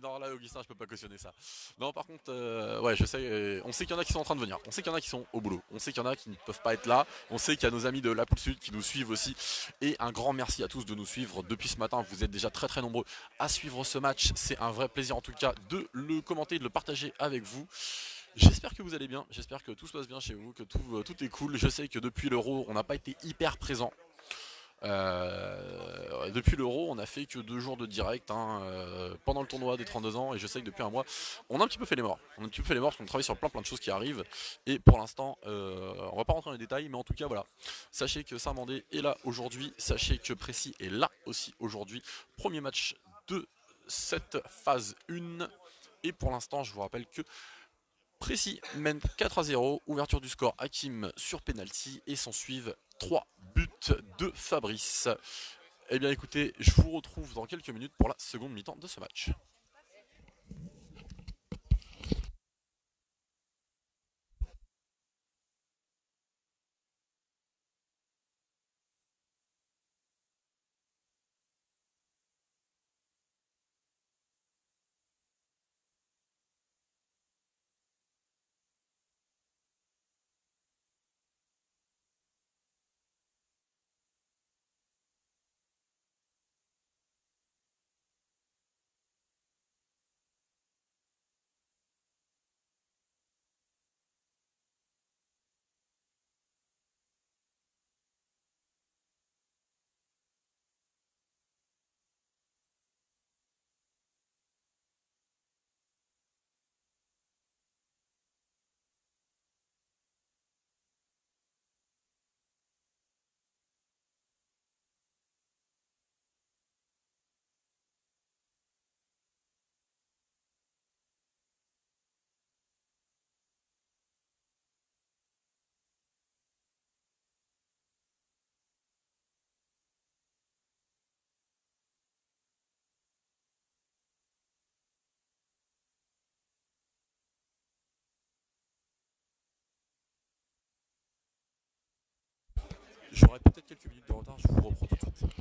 Non là Augustin, je peux pas cautionner ça. Non par contre, ouais je sais, on sait qu'il y en a qui sont en train de venir, on sait qu'il y en a qui sont au boulot, on sait qu'il y en a qui ne peuvent pas être là, on sait qu'il y a nos amis de la Poule Sud qui nous suivent aussi. Et un grand merci à tous de nous suivre depuis ce matin, vous êtes déjà très nombreux à suivre ce match, c'est un vrai plaisir en tout cas de le commenter, de le partager avec vous. J'espère que vous allez bien, j'espère que tout se passe bien chez vous, que tout est cool. Je sais que depuis l'Euro, on n'a pas été hyper présent. Depuis l'Euro, on a fait que 2 jours de direct pendant le tournoi des 32 ans. Et je sais que depuis un mois, on a un petit peu fait les morts. Parce qu'on travaille sur plein de choses qui arrivent. Et pour l'instant, on va pas rentrer dans les détails, mais en tout cas, voilà. Sachez que Saint-Mandé est là aujourd'hui. Sachez que Précis est là aussi aujourd'hui. Premier match de cette phase 1. Et pour l'instant, je vous rappelle que Précis mène 4-0, ouverture du score Hakim sur penalty et s'en suivent 3 buts de Fabrice. Eh bien écoutez, je vous retrouve dans quelques minutes pour la seconde mi-temps de ce match. quelques minutes de retard, je vous reprends tout de suite.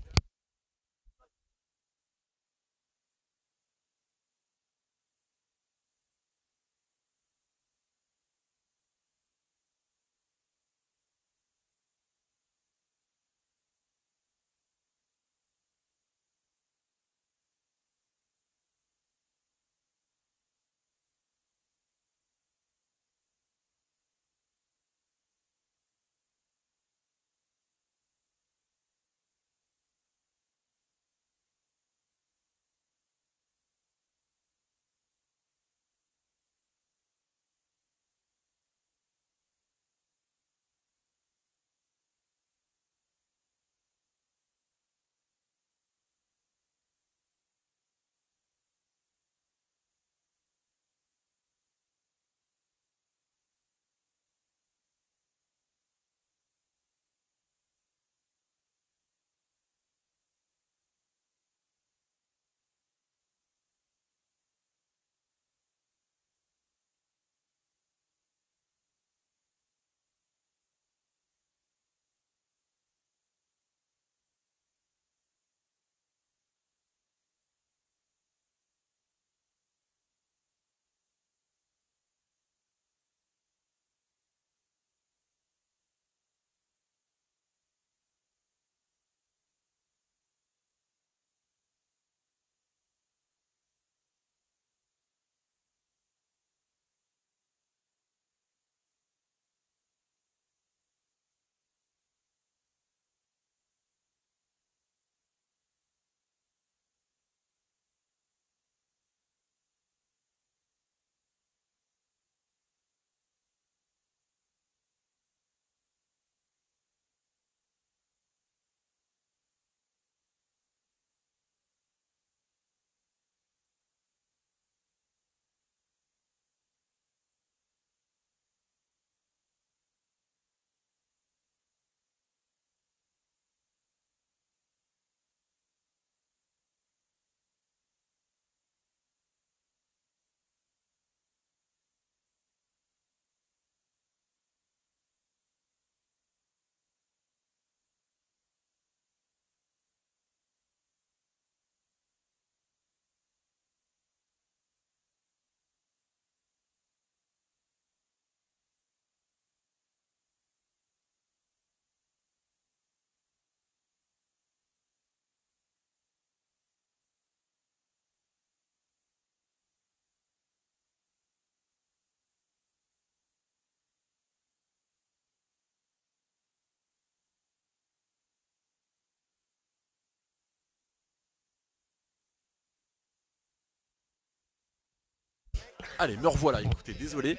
Allez, me revoilà, écoutez, désolé.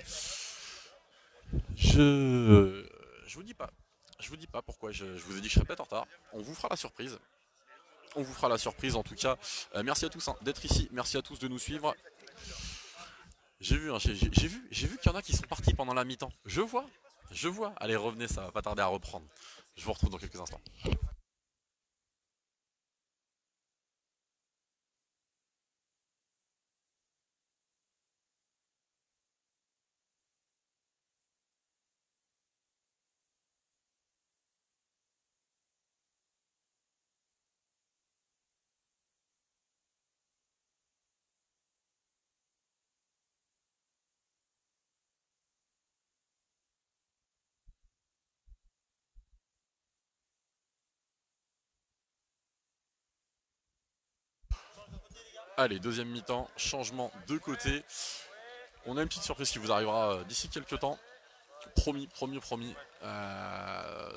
Je. Je vous dis pas. Je vous dis pas pourquoi je vous ai dit que je serais peut-être en retard. On vous fera la surprise. On vous fera la surprise en tout cas. Merci à tous hein, d'être ici. Merci à tous de nous suivre. J'ai vu, hein, j'ai vu qu'il y en a qui sont partis pendant la mi-temps. Je vois. Je vois. Allez, revenez, ça va pas tarder à reprendre. Je vous retrouve dans quelques instants. Allez, deuxième mi-temps, changement de côté. On a une petite surprise qui vous arrivera d'ici quelques temps. Promis, promis, promis.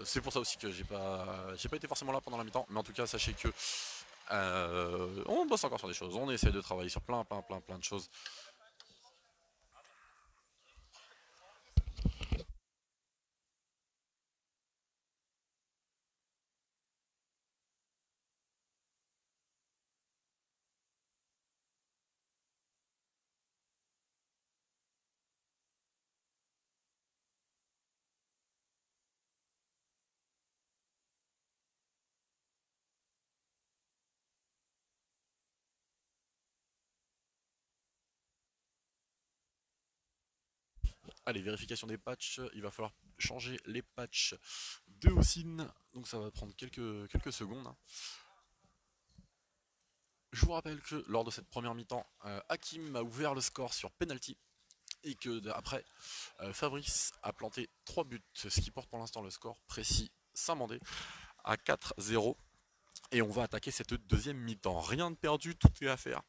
C'est pour ça aussi que j'ai pas été forcément là pendant la mi-temps, mais en tout cas sachez que on bosse encore sur des choses, on essaie de travailler sur plein de choses. Allez, vérification des patchs, il va falloir changer les patchs de Hossein. Donc ça va prendre quelques secondes. Je vous rappelle que lors de cette première mi-temps, Hakim a ouvert le score sur penalty. Et que après, Fabrice a planté 3 buts, ce qui porte pour l'instant le score précis Saint-Mandé à 4-0. Et on va attaquer cette deuxième mi-temps. Rien de perdu, tout est à faire.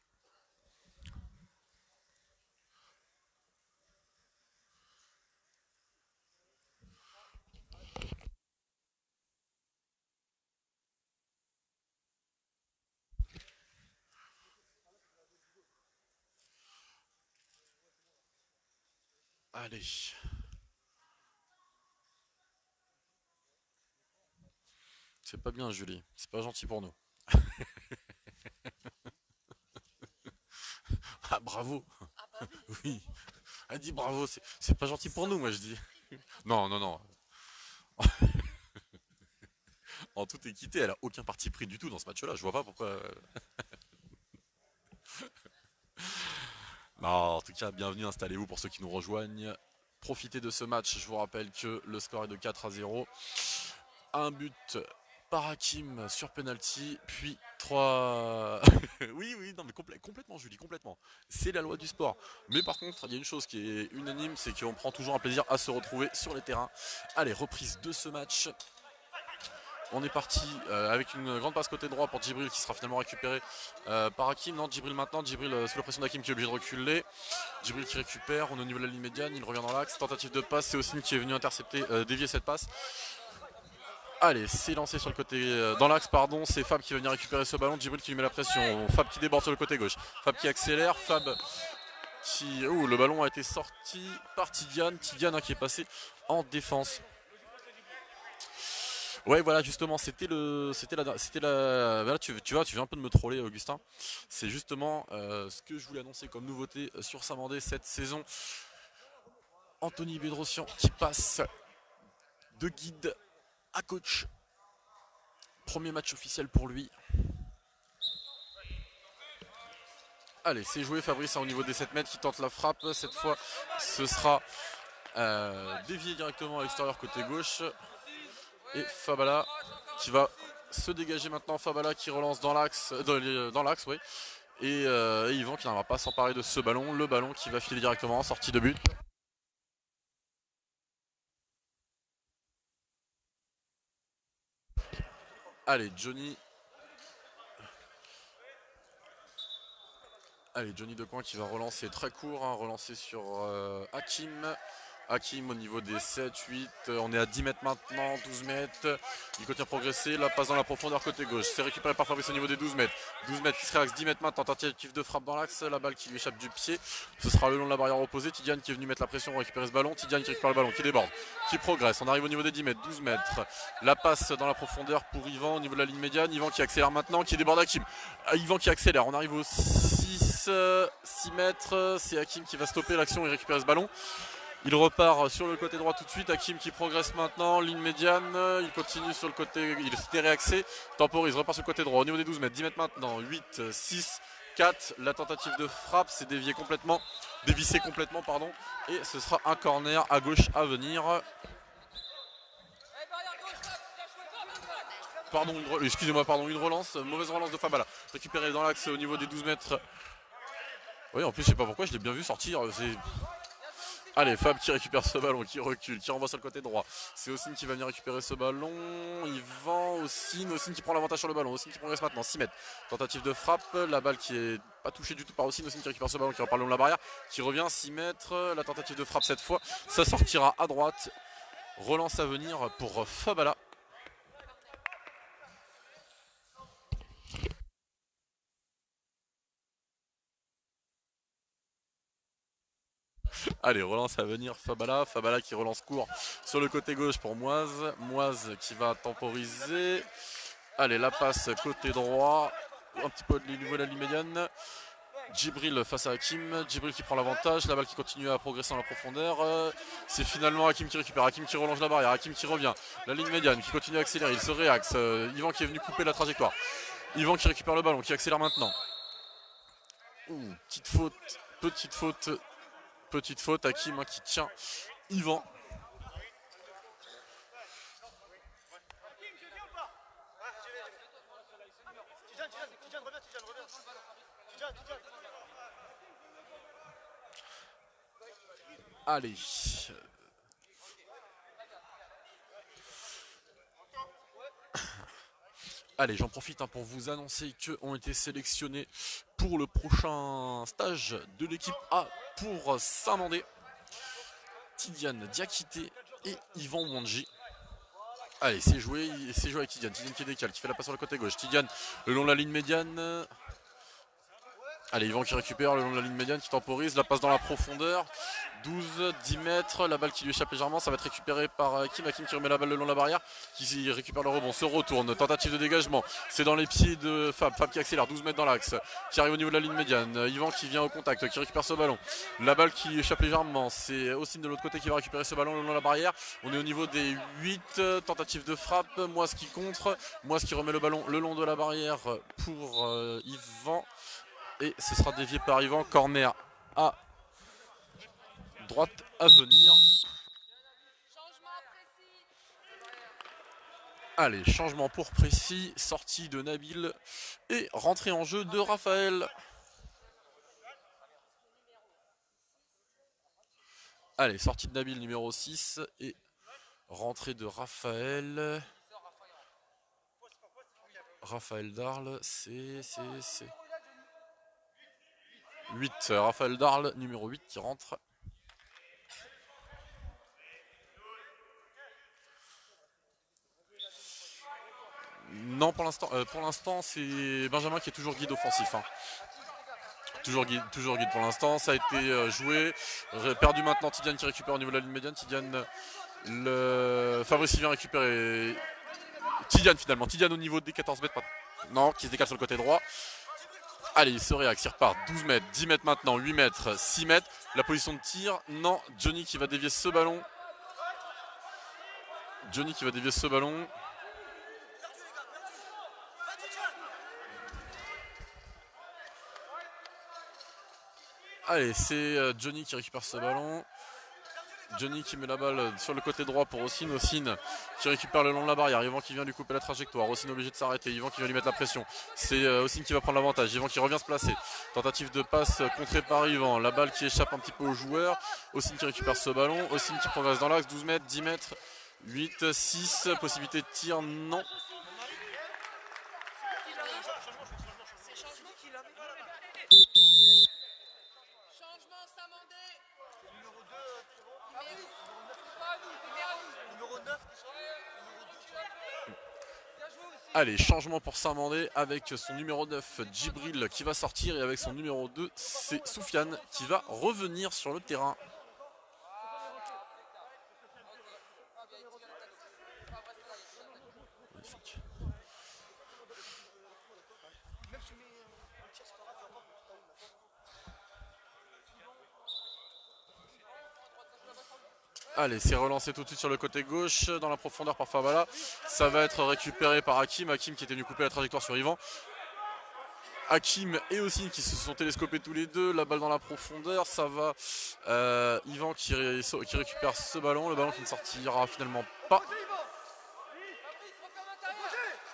Allez. C'est pas bien, Julie. C'est pas gentil pour nous. Ah, bravo. Ah bah oui. Oui. Elle dit bravo. C'est pas gentil pour nous, moi, je dis. Non, non, non. En toute équité, elle a aucun parti pris du tout dans ce match-là. Je vois pas pourquoi. Non, en tout cas, bienvenue, installez-vous pour ceux qui nous rejoignent. Profitez de ce match. Je vous rappelle que le score est de 4-0. Un but par Hakim sur penalty, puis 3. Oui, oui, non, mais complètement, Julie, complètement. C'est la loi du sport. Mais par contre, il y a une chose qui est unanime, c'est qu'on prend toujours un plaisir à se retrouver sur les terrains. Allez, reprise de ce match. On est parti avec une grande passe côté droit pour Djibril qui sera finalement récupéré par Hakim. Non, Djibril maintenant, Djibril sous la pression d'Hakim qui est obligé de reculer. Djibril qui récupère, on est au niveau de la ligne médiane, il revient dans l'axe. Tentative de passe, c'est Hossein qui est venu intercepter, dévier cette passe. Allez, c'est lancé sur le côté, dans l'axe, pardon, c'est Fab qui va venir récupérer ce ballon, Djibril qui lui met la pression, Fab qui déborde sur le côté gauche, Fab qui accélère, Fab qui... Ouh, le ballon a été sorti par Tidiane, Tidiane qui est passé en défense. Ouais, voilà, justement, c'était la. Voilà, tu vois, tu viens un peu de me troller, Augustin. C'est justement ce que je voulais annoncer comme nouveauté sur Saint-Mandé cette saison. Anthony Bedrossian qui passe de guide à coach. Premier match officiel pour lui. Allez, c'est joué, Fabrice au niveau des 7 mètres qui tente la frappe. Cette fois, ce sera dévié directement à l'extérieur côté gauche. Et Fabala qui va se dégager maintenant. Fabala qui relance dans l'axe, oui. Et Yvan qui n'arrivera pas à s'emparer de ce ballon. Le ballon qui va filer directement en sortie de but. Allez, Johnny. Allez, Johnny Decoing qui va relancer très court, hein, relancer sur Hakim. Hakim au niveau des 7, 8, on est à 10 mètres maintenant, 12 mètres, il continue à progresser, la passe dans la profondeur côté gauche, c'est récupéré par Fabrice au niveau des 12 mètres, 12 mètres qui se réaxe, 10 mètres maintenant, tentative de frappe dans l'axe, la balle qui lui échappe du pied, ce sera le long de la barrière opposée, Tidiane qui est venu mettre la pression pour récupérer ce ballon, Tidiane qui récupère le ballon, qui déborde, qui progresse, on arrive au niveau des 10 mètres, 12 mètres, la passe dans la profondeur pour Yvan au niveau de la ligne médiane, Yvan qui accélère maintenant, qui déborde Hakim, Yvan qui accélère, on arrive au 6 mètres, c'est Hakim qui va stopper l'action et récupérer ce ballon. Il repart sur le côté droit tout de suite, Hakim qui progresse maintenant, ligne médiane, il continue sur le côté, il s'était réaxé, temporise, repart sur le côté droit, au niveau des 12 mètres, 10 mètres maintenant, 8, 6, 4, la tentative de frappe s'est dévissée complètement, pardon, et ce sera un corner à gauche à venir. Pardon, excusez-moi, pardon, une relance, mauvaise relance de Fabala, récupéré dans l'axe au niveau des 12 mètres. Oui, en plus, je sais pas pourquoi, je l'ai bien vu sortir, c'est... Allez, Fab qui récupère ce ballon, qui recule, qui renvoie sur le côté droit. C'est Hossein qui va venir récupérer ce ballon. Yvan, Hossein qui prend l'avantage sur le ballon. Hossein qui progresse maintenant, 6 mètres. Tentative de frappe, la balle qui est pas touchée du tout par Hossein. Hossein qui récupère ce ballon, qui repart le long de la barrière, qui revient 6 mètres. La tentative de frappe cette fois, ça sortira à droite. Relance à venir pour Fabala. Allez, relance à venir, Fabala qui relance court sur le côté gauche pour Moise. Moise qui va temporiser. Allez, la passe côté droit, un petit peu au niveau de la ligne médiane. Djibril face à Hakim, Djibril qui prend l'avantage, la balle qui continue à progresser dans la profondeur. C'est finalement Hakim qui récupère, Hakim qui relonge la barrière, Hakim qui revient. La ligne médiane qui continue à accélérer, il se réaxe. Yvan qui est venu couper la trajectoire. Yvan qui récupère le ballon, qui accélère maintenant. Ouh, petite faute, Hakim qui tient Yvan. Allez. Allez, j'en profite pour vous annoncer que ont été sélectionnés pour le prochain stage de l'équipe A pour Saint-Mandé. Tidiane Diakité et Yvan Wanji. Allez, c'est joué avec Tidiane. Tidiane qui décale, qui fait la passe sur le côté gauche. Tidiane le long de la ligne médiane. Allez, Yvan qui récupère le long de la ligne médiane, qui temporise, la passe dans la profondeur. 12, 10 mètres, la balle qui lui échappe légèrement, ça va être récupéré par Hakim. Hakim qui remet la balle le long de la barrière, qui récupère le rebond, se retourne, tentative de dégagement. C'est dans les pieds de Fab, Fab qui accélère, 12 mètres dans l'axe, qui arrive au niveau de la ligne médiane. Yvan qui vient au contact, qui récupère ce ballon. La balle qui lui échappe légèrement, c'est Ossine de l'autre côté qui va récupérer ce ballon le long de la barrière. On est au niveau des 8, tentative de frappe, Moise qui contre, Moise qui remet le ballon le long de la barrière pour Yvan. Et ce sera dévié par Yvan, corner à droite à venir. Allez, changement pour Précis, sortie de Nabil et rentrée en jeu de Raphaël. Allez, sortie de Nabil numéro 6 et rentrée de Raphaël. Raphaël Darle, c'est 8, Raphaël Darle, numéro 8 qui rentre. Non, pour l'instant, c'est Benjamin qui est toujours guide offensif. Hein. Toujours guide pour l'instant. Ça a été joué. Perdu maintenant. Tidiane qui récupère au niveau de la ligne médiane. Tidiane, Fabrice vient récupérer. Tidiane finalement. Tidiane au niveau des 14 mètres. Non, qui se décale sur le côté droit. Allez, il se réaxe, il repart. 12 mètres, 10 mètres maintenant, 8 mètres, 6 mètres. La position de tir, non. Johnny qui va dévier ce ballon. Allez, c'est Johnny qui récupère ce ballon. Johnny qui met la balle sur le côté droit pour Ossine. Ossine qui récupère le long de la barrière. Yvan qui vient lui couper la trajectoire. Ossine obligé de s'arrêter. Yvan qui vient lui mettre la pression. C'est Ossine qui va prendre l'avantage. Yvan qui revient se placer. Tentative de passe contrée par Yvan. La balle qui échappe un petit peu au joueur. Ossine qui récupère ce ballon. Ossine qui progresse dans l'axe. 12 mètres, 10 mètres, 8, 6. Possibilité de tir, non. Allez, changement pour Saint-Mandé avec son numéro 9, Djibril, qui va sortir. Et avec son numéro 2, c'est Soufiane qui va revenir sur le terrain. Magnifique. Allez, c'est relancé tout de suite sur le côté gauche, dans la profondeur par Fabala. Ça va être récupéré par Hakim. Hakim qui était venu couper la trajectoire sur Yvan. Hakim et Ossine qui se sont télescopés tous les deux. La balle dans la profondeur, ça va. Yvan qui récupère ce ballon. Le ballon qui ne sortira finalement pas.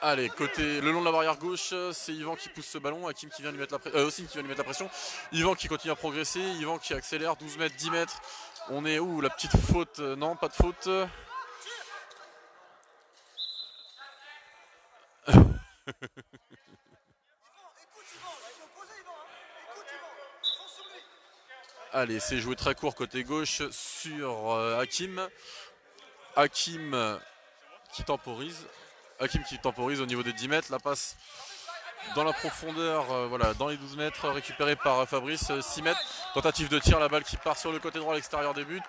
Allez, le long de la barrière gauche, c'est Yvan qui pousse ce ballon. Hakim qui vient lui mettre Ossine qui vient lui mettre la pression. Yvan qui continue à progresser. Yvan qui accélère. 12 mètres, 10 mètres. On est où? La petite faute? Non, pas de faute. Allez, c'est joué très court côté gauche sur Hakim. Hakim qui temporise. Hakim qui temporise au niveau des 10 mètres. La passe dans la profondeur, voilà, dans les 12 mètres, récupérée par Fabrice. 6 mètres. Tentative de tir, la balle qui part sur le côté droit à l'extérieur des buts.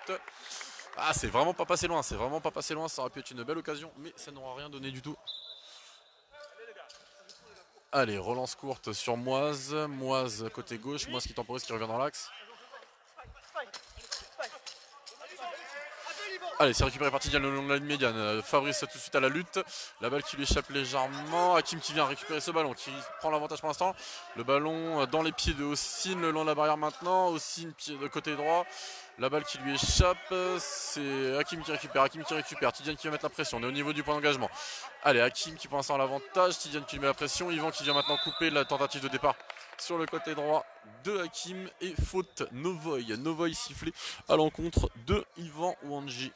Ah, c'est vraiment pas passé loin. Ça aurait pu être une belle occasion, mais ça n'aura rien donné du tout. Allez, relance courte sur Moise. Moise côté gauche. Moise qui temporise, qui revient dans l'axe. Allez, c'est récupéré par Tidiane le long de la ligne médiane. Fabrice tout de suite à la lutte. La balle qui lui échappe légèrement. Hakim qui vient récupérer ce ballon, qui prend l'avantage pour l'instant. Le ballon dans les pieds de Ossine, le long de la barrière maintenant. Ossine, pied de côté droit. La balle qui lui échappe, c'est Hakim qui récupère, Tidiane qui va mettre la pression, on est au niveau du point d'engagement. Allez, Hakim qui pour l'instant a l'avantage, Tidiane qui lui met la pression, Yvan qui vient maintenant couper la tentative de départ sur le côté droit de Hakim et faute Novoy sifflé à l'encontre de Yvan Wanji.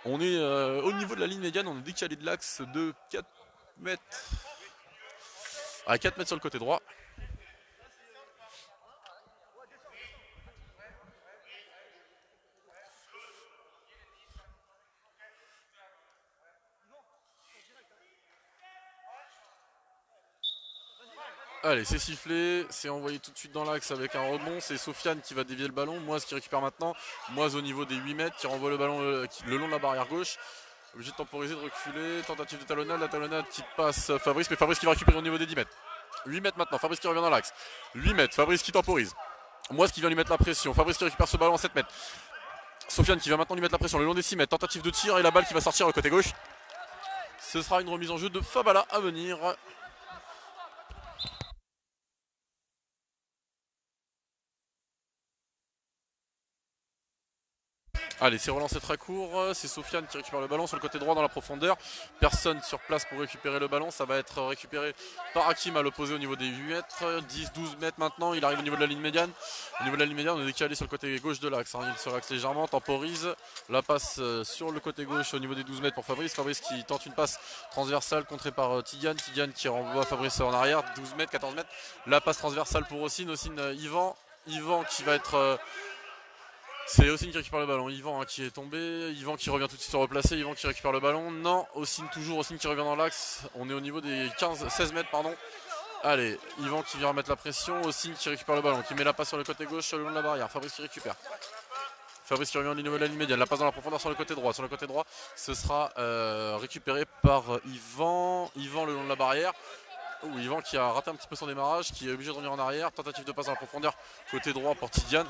On est au niveau de la ligne médiane, on est décalé de l'axe de 4 mètres à 4 mètres sur le côté droit. Allez, c'est sifflé, c'est envoyé tout de suite dans l'axe avec un rebond. C'est Sofiane qui va dévier le ballon. Moise qui récupère maintenant. Moise au niveau des 8 mètres qui renvoie le ballon le long de la barrière gauche. Obligé de temporiser, de reculer. Tentative de talonnade. La talonnade qui passe Fabrice, mais Fabrice qui va récupérer au niveau des 10 mètres. 8 mètres maintenant. Fabrice qui revient dans l'axe. 8 mètres. Fabrice qui temporise. Moise qui vient lui mettre la pression. Fabrice qui récupère ce ballon à 7 mètres. Sofiane qui va maintenant lui mettre la pression le long des 6 mètres. Tentative de tir et la balle qui va sortir le côté gauche. Ce sera une remise en jeu de Fabala à venir. Allez, c'est relancé très court, c'est Sofiane qui récupère le ballon sur le côté droit dans la profondeur. Personne sur place pour récupérer le ballon, ça va être récupéré par Hakim à l'opposé au niveau des 8 mètres, 10-12 mètres maintenant, il arrive au niveau de la ligne médiane. Au niveau de la ligne médiane, on est décalé sur le côté gauche de l'axe, il se relaxe légèrement, temporise, la passe sur le côté gauche au niveau des 12 mètres pour Fabrice. Fabrice qui tente une passe transversale contrée par Tidiane, Tidiane qui renvoie Fabrice en arrière, 12 mètres, 14 mètres. La passe transversale pour Ossine, Yvan qui va être... c'est Ossine qui récupère le ballon, Yvan qui est tombé, Yvan qui revient tout de suite se replacer, Yvan qui récupère le ballon, non, Ossine toujours, Ossine qui revient dans l'axe, on est au niveau des 16 mètres pardon. Allez, Yvan qui vient remettre la pression, Ossine qui récupère le ballon, qui met la passe sur le côté gauche, le long de la barrière, Fabrice qui récupère. Fabrice qui revient au niveau de la ligne médiane, la passe dans la profondeur sur le côté droit, ce sera récupéré par Yvan le long de la barrière. Yvan qui a raté un petit peu son démarrage, qui est obligé de revenir en arrière, tentative de passe dans la profondeur, côté droit pour Tidiane.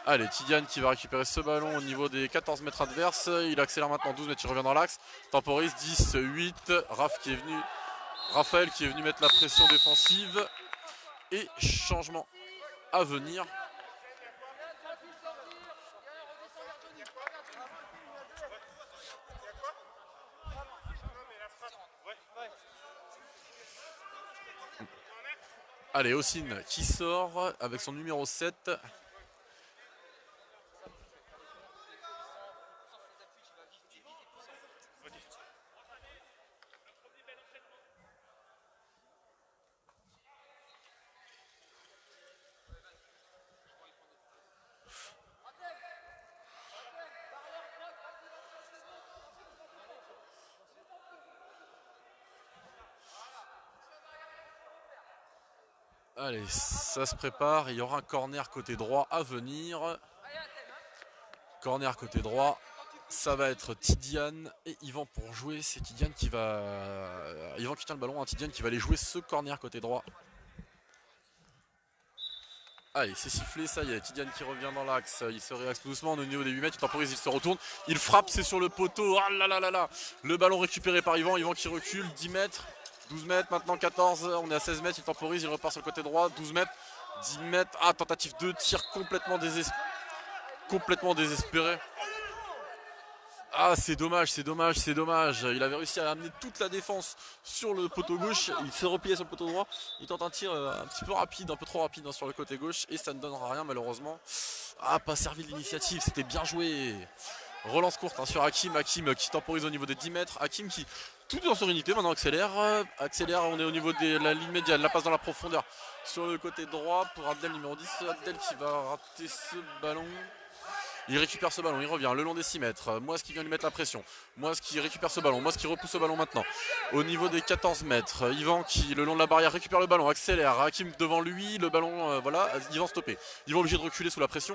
Allez, Tidiane qui va récupérer ce ballon au niveau des 14 mètres adverses. Il accélère maintenant 12 mètres, il revient dans l'axe. Temporise 10, 8. Raphaël qui est venu mettre la pression défensive. Et changement à venir. Allez, Ossine qui sort avec son numéro 7. Allez, ça se prépare, il y aura un corner côté droit à venir. Corner côté droit, ça va être Tidiane et Yvan pour jouer. C'est Tidiane qui va... Yvan qui tient le ballon, Tidiane qui va aller jouer ce corner côté droit. Allez, c'est sifflé, ça y est, Tidiane qui revient dans l'axe, il se réaxe doucement, on est au niveau des 8 mètres, il temporise, il se retourne, il frappe, c'est sur le poteau, ah là là là là. Le ballon récupéré par Yvan qui recule, 10 mètres. 12 mètres, maintenant 14, on est à 16 mètres, il temporise, il repart sur le côté droit, 12 mètres, 10 mètres, tentative de tir complètement désespéré. C'est dommage, il avait réussi à amener toute la défense sur le poteau gauche, il s'est replié sur le poteau droit, il tente un tir un petit peu rapide, un peu trop rapide sur le côté gauche, et ça ne donnera rien malheureusement. Pas servi de l'initiative, c'était bien joué. Relance courte sur Hakim qui temporise au niveau des 10 mètres, Hakim qui... tout en sérénité, maintenant accélère, on est au niveau de la ligne médiane, la passe dans la profondeur sur le côté droit pour Abdel numéro 10, Abdel qui va rater ce ballon. Il récupère ce ballon, il revient le long des 6 mètres. Moise qui vient lui mettre la pression. Moise qui récupère ce ballon. Moise qui repousse ce ballon maintenant. Au niveau des 14 mètres. Yvan qui, le long de la barrière, récupère le ballon, accélère. Hakim devant lui, le ballon, voilà. Yvan stoppé. Yvan obligé de reculer sous la pression.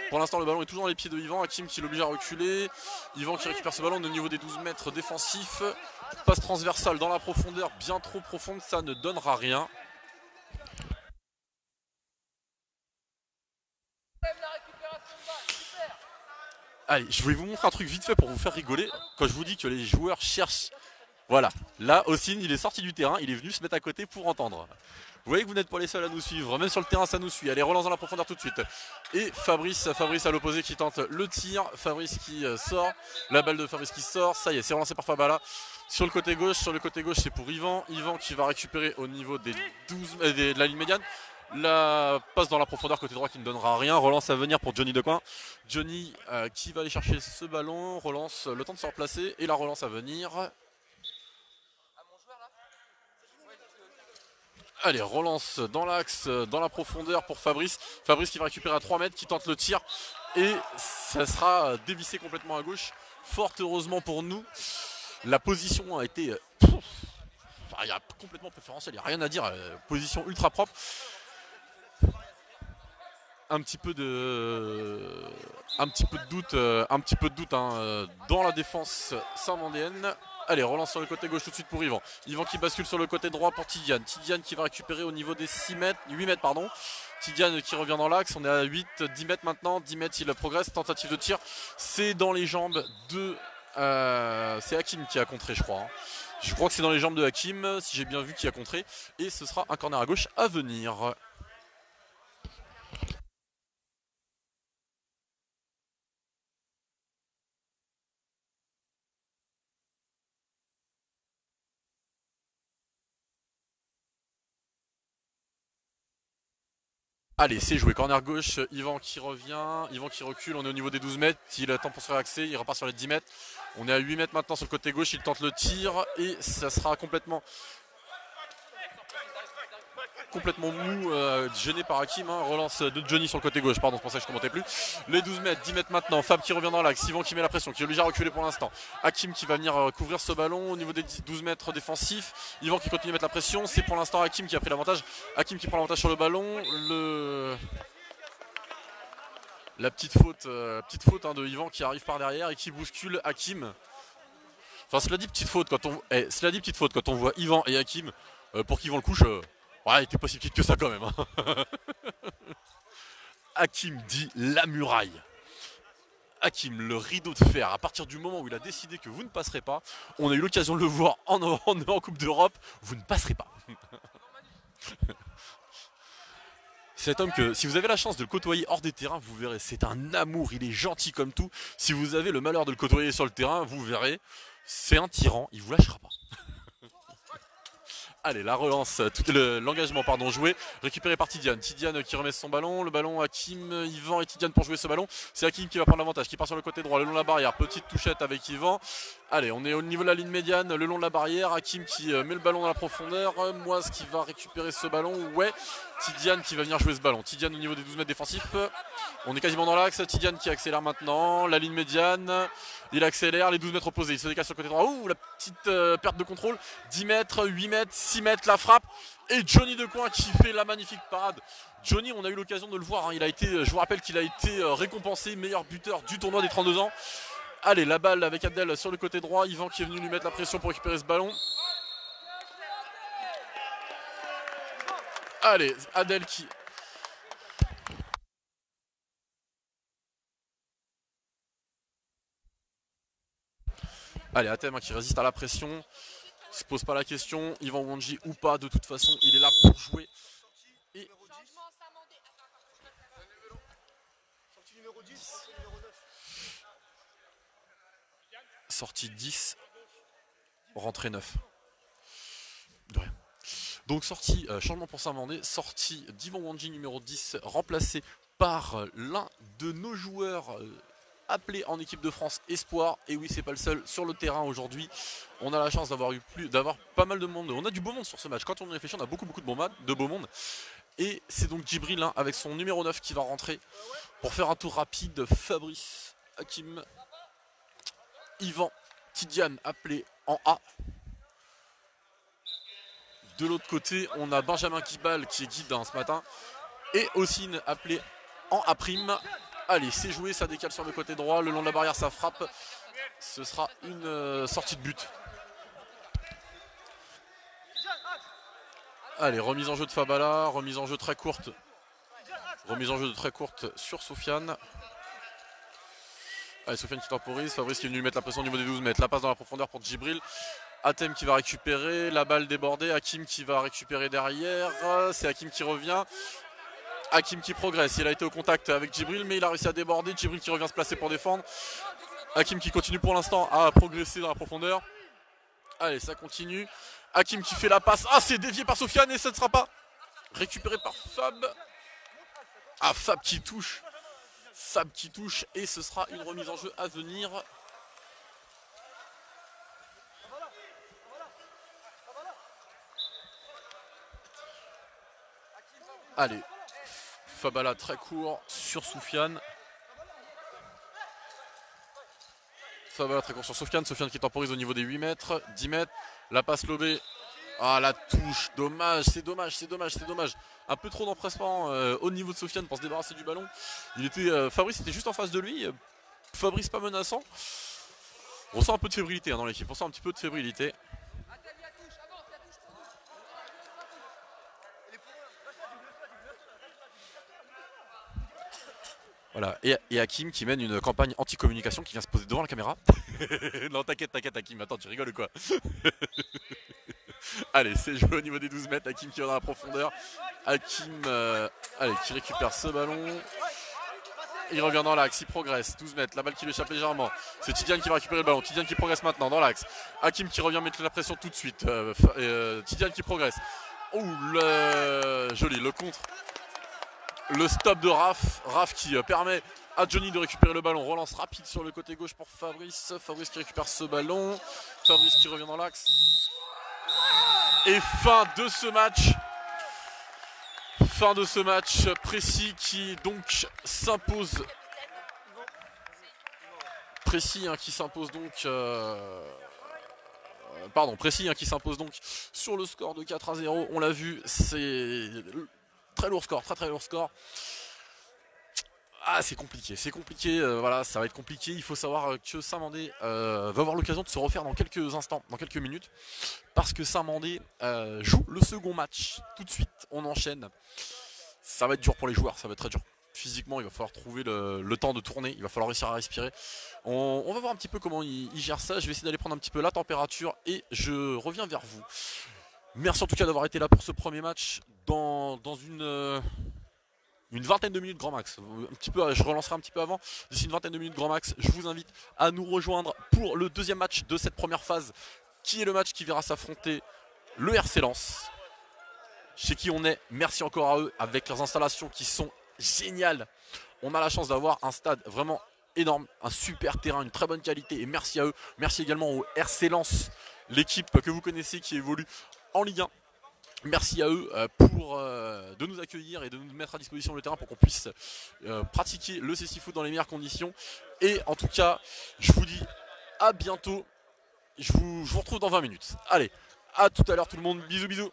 Pour l'instant, le ballon est toujours dans les pieds de Yvan. Hakim qui l'oblige à reculer. Yvan qui récupère ce ballon au niveau des 12 mètres défensifs. Passe transversale dans la profondeur, bien trop profonde, ça ne donnera rien. Allez, je vais vous montrer un truc vite fait pour vous faire rigoler. Quand je vous dis que les joueurs cherchent... Voilà, là, Ossine, il est sorti du terrain, il est venu se mettre à côté pour entendre. Vous voyez que vous n'êtes pas les seuls à nous suivre, même sur le terrain ça nous suit. Allez, relance dans la profondeur tout de suite. Et Fabrice à l'opposé qui tente le tir. Fabrice qui sort, la balle de Fabrice qui sort. Ça y est, c'est relancé par Fabala. Sur le côté gauche c'est pour Yvan. Yvan qui va récupérer au niveau des 12 de la ligne médiane. La passe dans la profondeur côté droit qui ne donnera rien. Relance à venir pour Johnny Decoing. Johnny qui va aller chercher ce ballon. Relance, le temps de se replacer. Et la relance à venir. Allez, relance dans l'axe, dans la profondeur pour Fabrice. Fabrice qui va récupérer à 3 mètres, qui tente le tir. Et ça sera dévissé complètement à gauche. Fort heureusement pour nous, la position a été... il y a complètement préférentiel, il n'y a rien à dire. Position ultra propre. Un petit peu de doute hein, dans la défense saint-mandéenne. Allez, relance sur le côté gauche tout de suite pour Yvan. Yvan qui bascule sur le côté droit pour Tidiane. Tidiane qui va récupérer au niveau des 8 mètres pardon. Tidiane qui revient dans l'axe. On est à 10 mètres maintenant. 10 mètres il progresse. Tentative de tir. C'est dans les jambes de... c'est Hakim qui a contré je crois. Hein. Je crois que c'est dans les jambes de Hakim, si j'ai bien vu qui a contré. Et ce sera un corner à gauche à venir. Allez, c'est joué, corner gauche, Yvan qui revient, Yvan qui recule, on est au niveau des 12 mètres, il attend pour se réaxer, il repart sur les 10 mètres. On est à 8 mètres maintenant sur le côté gauche, il tente le tir et ça sera complètement mou, gêné par Hakim, hein. Relance de Johnny sur le côté gauche, pardon, c'est pour ça que je ne commentais plus. Les 12 mètres, 10 mètres maintenant, Fab qui revient dans l'axe, Yvan qui met la pression, qui est obligé à reculer pour l'instant. Hakim qui va venir couvrir ce ballon au niveau des 12 mètres défensifs. Yvan qui continue à mettre la pression, c'est pour l'instant Hakim qui a pris l'avantage. Hakim qui prend l'avantage sur le ballon. La petite faute hein, de Yvan qui arrive par derrière et qui bouscule Hakim. Enfin, cela dit petite faute quand on voit Yvan et Hakim pour qu'ils vont le couche. Ouais, il était pas si petit que ça quand même. Hein. Hakim dit la muraille. Hakim, le rideau de fer. À partir du moment où il a décidé que vous ne passerez pas, on a eu l'occasion de le voir en Coupe d'Europe, vous ne passerez pas. Cet homme que, si vous avez la chance de le côtoyer hors des terrains, vous verrez, c'est un amour, il est gentil comme tout. Si vous avez le malheur de le côtoyer sur le terrain, vous verrez, c'est un tyran, il vous lâchera pas. Allez, la relance, l'engagement joué, récupéré par Tidiane. Tidiane qui remet son ballon, le ballon Hakim, Yvan et Tidiane pour jouer ce ballon. C'est Hakim qui va prendre l'avantage, qui part sur le côté droit, le long de la barrière, petite touchette avec Yvan. Allez, on est au niveau de la ligne médiane, le long de la barrière, Hakim qui met le ballon dans la profondeur, Moise qui va récupérer ce ballon, ouais, Tidiane qui va venir jouer ce ballon. Tidiane au niveau des 12 mètres défensifs, on est quasiment dans l'axe, Tidiane qui accélère maintenant, la ligne médiane, il accélère, les 12 mètres opposés, il se décale sur le côté droit, ouh, la petite perte de contrôle, 10 mètres, 8 mètres, 6 mètres, la frappe, et Johnny Decoing qui fait la magnifique parade. Johnny, on a eu l'occasion de le voir, hein, je vous rappelle qu'il a été récompensé meilleur buteur du tournoi des 32 ans. Allez, la balle avec Abdel sur le côté droit, Yvan qui est venu lui mettre la pression pour récupérer ce ballon. Allez, Adel qui... Allez, Atem hein, qui résiste à la pression, se pose pas la question, Yvan Wandji ou pas, de toute façon, il est là pour jouer. Et... Sortie 10, rentrée 9. De rien. Donc sortie, changement pour Saint-Mandé, sortie d'Yvan Wandji numéro 10, remplacé par l'un de nos joueurs appelé en équipe de France Espoir. Et oui, c'est pas le seul sur le terrain aujourd'hui. On a la chance d'avoir pas mal de monde. On a du beau monde sur ce match. Quand on y réfléchit, on a beaucoup de beau monde. Et c'est donc Djibril hein, avec son numéro 9 qui va rentrer pour faire un tour rapide. Fabrice, Hakim, Yvan, Tidiane appelé en A. De l'autre côté, on a Benjamin Kibal qui est guide hein, ce matin. Et Ossine appelé en A'. Allez, c'est joué, ça décale sur le côté droit. Le long de la barrière, ça frappe. Ce sera une sortie de but. Allez, remise en jeu de Fabala, remise en jeu très courte. Remise en jeu très courte sur Sofiane. Allez, Sofiane qui temporise. Fabrice qui est venu lui mettre la pression au niveau des 12 mètres. La passe dans la profondeur pour Djibril. Atem qui va récupérer, la balle débordée, Hakim qui va récupérer derrière, c'est Hakim qui revient. Hakim qui progresse, il a été au contact avec Djibril mais il a réussi à déborder, Djibril qui revient se placer pour défendre. Hakim qui continue pour l'instant à progresser dans la profondeur. Allez, ça continue. Hakim qui fait la passe. Ah, c'est dévié par Sofiane et ça ne sera pas récupéré par Fab. Ah, Fab qui touche. Fab qui touche et ce sera une remise en jeu à venir. Allez, Fabala très court sur Soufiane. Fabala très court sur Soufiane. Soufiane qui temporise au niveau des 8 mètres, 10 mètres. La passe lobée. Ah, la touche, dommage, c'est dommage, c'est dommage, c'est dommage. Un peu trop d'empressement au niveau de Soufiane pour se débarrasser du ballon. Fabrice était juste en face de lui. Fabrice pas menaçant. On sent un peu de fébrilité dans l'équipe, on sent un petit peu de fébrilité. Voilà, et Hakim qui mène une campagne anti-communication qui vient se poser devant la caméra. Non, t'inquiète, t'inquiète Hakim, attends, tu rigoles ou quoi? Allez, c'est joué au niveau des 12 mètres, Hakim qui va dans la profondeur. Hakim allez, qui récupère ce ballon. Il revient dans l'axe, il progresse, 12 mètres, la balle qui lui échappe légèrement. C'est Tidiane qui va récupérer le ballon, Tidiane qui progresse maintenant dans l'axe. Hakim qui revient mettre la pression tout de suite. Tidiane qui progresse. Ouh, joli, le contre. Le stop de Raph qui permet à Johnny de récupérer le ballon. Relance rapide sur le côté gauche pour Fabrice. Fabrice qui récupère ce ballon. Fabrice qui revient dans l'axe. Et fin de ce match. Fin de ce match. Précis qui donc s'impose. Précis qui s'impose donc. Précis qui s'impose donc sur le score de 4-0. On l'a vu, c'est très lourd score, très lourd score. Ah, c'est compliqué, voilà, ça va être compliqué. Il faut savoir que Saint-Mandé va avoir l'occasion de se refaire dans quelques instants, dans quelques minutes. Parce que Saint-Mandé joue le second match tout de suite, on enchaîne. Ça va être dur pour les joueurs, ça va être très dur. Physiquement, il va falloir trouver le temps de tourner, il va falloir réussir à respirer. On va voir un petit peu comment il gère ça. Je vais essayer d'aller prendre un petit peu la température et je reviens vers vous. Merci en tout cas d'avoir été là pour ce premier match dans une vingtaine de minutes grand max. Un petit peu, je relancerai un petit peu avant. D'ici une vingtaine de minutes grand max, je vous invite à nous rejoindre pour le deuxième match de cette première phase, qui est le match qui verra s'affronter le RC Lens, chez qui on est. Merci encore à eux avec leurs installations qui sont géniales. On a la chance d'avoir un stade vraiment énorme, un super terrain, une très bonne qualité et merci à eux. Merci également au RC Lens, l'équipe que vous connaissez qui évolue en Ligue 1. Merci à eux de nous accueillir et de nous mettre à disposition le terrain pour qu'on puisse pratiquer le CC Foot dans les meilleures conditions. Et en tout cas, je vous dis à bientôt. Je vous retrouve dans 20 minutes. Allez, à tout à l'heure tout le monde. Bisous, bisous.